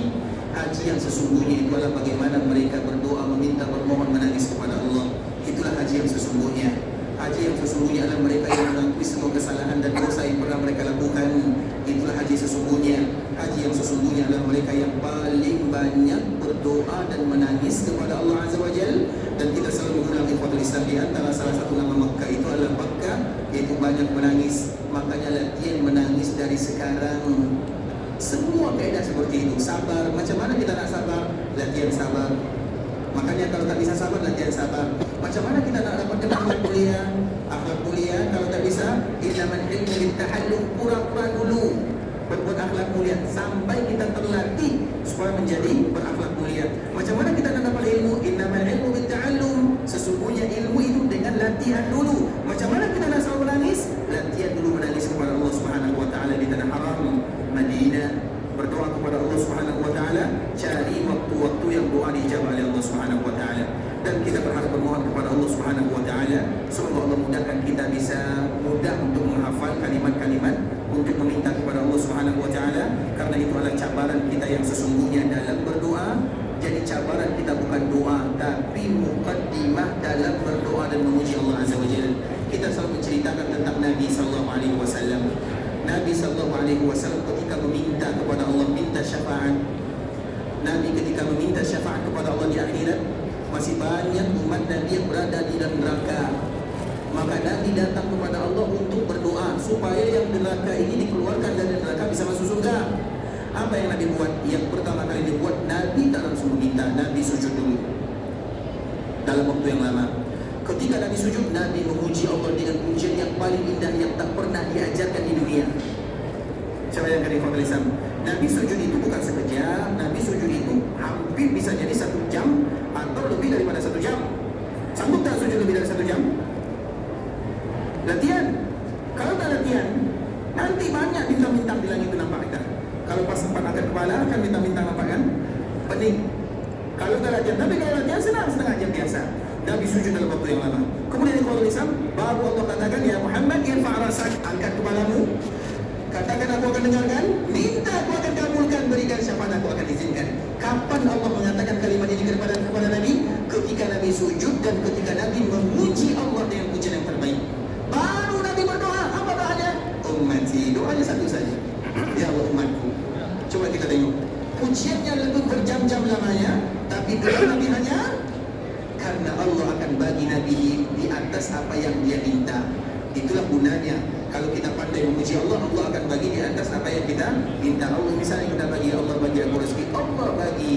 Haji yang sesungguhnya itu adalah bagaimana mereka berdoa, meminta, bermohon, menangis kepada Allah. Itulah haji yang sesungguhnya. sesungguhnya. Haji yang sesungguhnya adalah mereka yang mengakui semua kesalahan dan dosa yang pernah mereka lakukan. Itulah haji sesungguhnya. Haji yang sesungguhnya adalah mereka yang paling banyak berdoa dan menangis kepada Allah Azza wa Jalla. Dan kita selalu mengulang ikhwatul Islam, di antara salah satu nama Makkah itu adalah Makkah, yaitu banyak menangis. Makanya latihan menangis dari sekarang. Semua kaedah seperti itu. Sabar. Macam mana kita nak sabar? Latihan sabar. Makanya kalau tak bisa sabar, latihan sabar. Macam mana kita nak dapatkan akhlak mulia? Akhlak mulia kalau tak bisa, innamal ilmu littahallum, pura-pura dulu berbuat akhlak mulia sampai kita terlatih supaya menjadi berakhlak mulia. Macam mana kita nak dapat ilmu? Innamal ilmu bitta'allum. Sesungguhnya ilmu itu dengan latihan dulu. Macam mana kita nak selalu menangis? Latihan dulu menangis kepada Allah Subhanahu wa taala di tanah haram Madinah. Berdoa kepada Allah Subhanahu wa taala, cari waktu-waktu yang doa dijawab oleh Allah Subhanahu wa taala. Dan kita berharap bermohon kepada Allah Subhanahu wa taala, semoga Allah mudahkan kita bisa mudah untuk menghafal kalimat-kalimat, untuk meminta kepada Allah Subhanahu wa taala, karena itu adalah cabaran kita yang sesungguhnya dalam berdoa. Jadi cabaran kita bukan doa, tapi muqaddimah dalam berdoa dan memuji Allah Azza wa Jalla. Kita selalu menceritakan tentang Nabi sallallahu alaihi wasallam. Nabi sallallahu alaihi wasallam ketika meminta kepada Allah, minta syafaat. Nabi ketika meminta syafaat kepada Allah di akhirat, masih banyak umat Nabi yang berada di dalam neraka. Maka Nabi datang kepada Allah untuk berdoa supaya yang neraka ini dikeluarkan dari neraka, bisa masuk surga. Apa yang Nabi buat? Yang pertama kali dibuat, Nabi tak langsung meminta, Nabi sujud dulu dalam waktu yang lama. Ketika Nabi sujud, Nabi memuji Allah dengan pujian yang paling indah yang tak pernah diajarkan di dunia. Saya bayangkan ikhwatul Islam, Nabi sujud itu bukan sekejap. Nabi sujud itu hampir bisa jadi 1 jam atau lebih daripada 1 jam. Sanggup tak sujud lebih dari 1 jam? Latihan. Kalau tak latihan, nanti banyak bintang-bintang di langit itu nampak kita. Kalau pas sempat angkat kepala, kan bintang-bintang nampak kan? Pening. Kalau tak latihan, tapi kalau latihan senang, setengah jam biasa. Nabi sujud dalam waktu yang lama. Kemudian ikhwatul Islam, baru Allah katakan, ya Muhammad, irfa' rasak, angkat kepalamu. Katakan aku akan dengarkan, minta aku akan kabulkan, berikan syafaat aku akan izinkan. Kapan Allah mengatakan kalimat ini kepada Nabi? Ketika Nabi sujud dan ketika Nabi memuji Allah dengan pujian yang terbaik. Baru Nabi berdoa. Apa doanya? Ummati. Doanya satu saja. Ya Allah umatku. Coba kita tengok. Pujiannya lebih berjam-jam lamanya, tapi doa Nabi hanya karena Allah akan bagi Nabi di atas apa yang dia minta. Itulah gunanya. Kalau kita pandai memuji Allah, Allah akan bagi di atas apa yang kita minta. Allah misalnya kita bagi, Allah bagi aku rezeki, Allah bagi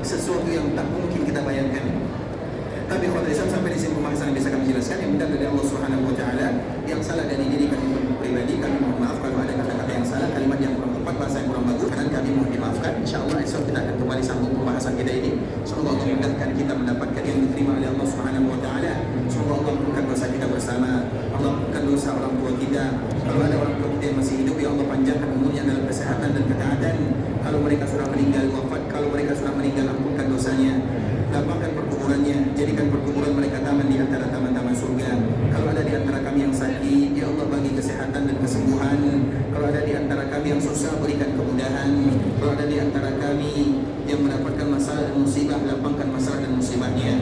sesuatu yang tak mungkin kita bayangkan. Tapi kalau Islam sampai di sini pembahasan bisa kami jelaskan. Yang benar dari Allah Subhanahu wa taala, yang salah dari diri kami pribadi, kami mohon maaf kalau ada kata-kata yang salah, kalimat yang kurang tepat, bahasa yang kurang bagus, dan kami mohon dimaafkan. Insyaallah esok kita akan kembali sambung pembahasan kita ini. Semoga Allah mudahkan kita mendapatkan yang diterima oleh Allah Subhanahu wa taala. Semoga Allah ampunkan dosa kita bersama. Allah ampunkan dosa orang tua kita. Kalau ada orang tua kita yang masih hidup, ya Allah panjangkan umurnya dalam kesehatan dan ketaatan. Kalau mereka sudah meninggal wafat, kalau mereka sudah meninggal, ampunkan dosanya. Lapangkan perkuburannya, jadikan perkuburan mereka taman di antara taman-taman surga. Kalau ada di antara kami yang sakit, ya Allah bagi kesehatan dan kesembuhan. Kalau ada di antara kami yang susah, berikan kemudahan. Kalau ada di antara kami yang mendapatkan masalah dan musibah, lapangkan masalah dan musibahnya.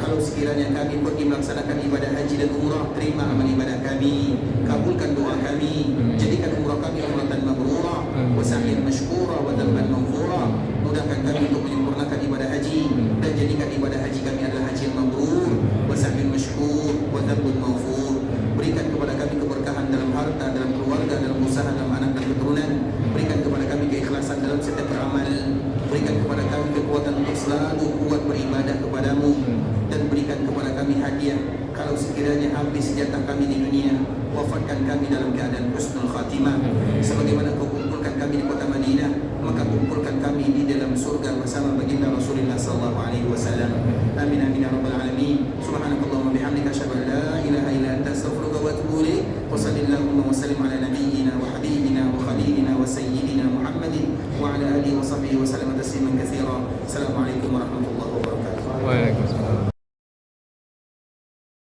Kalau sekiranya kami pergi melaksanakan ibadah haji dan umrah, terima amal ibadah kami, kabulkan doa kami, jadikan umrah kami umratan mabrurah, wa sa'yan mashkura, wa dhanban maghfura. Mudahkan kami untuk menyempurnakan ibadah haji, dan jadikan ibadah haji kami adalah haji yang mabrur, wa sa'yan mashkur, wa dhanbun maghfur. Berikan kepada kami keberkahan dalam harta, dalam keluarga, dalam usaha, dalam anak dan keturunan. Berikan kepada kami keikhlasan dalam setiap beramal. Berikan kepada kami kekuatan untuk selalu kuat beribadah kepadamu. Dan berikan kepada kami hadiah. Kalau sekiranya habis jatah kami di dunia, wafatkan kami dalam keadaan husnul khatimah. Sebagaimana kau kumpulkan kami di kota Madinah, maka kumpulkan kami di dalam surga bersama baginda Rasulullah sallallahu alaihi wasallam. Amin amin ya rabbal alamin. Subhanakallahumma bihamdika asyhadu an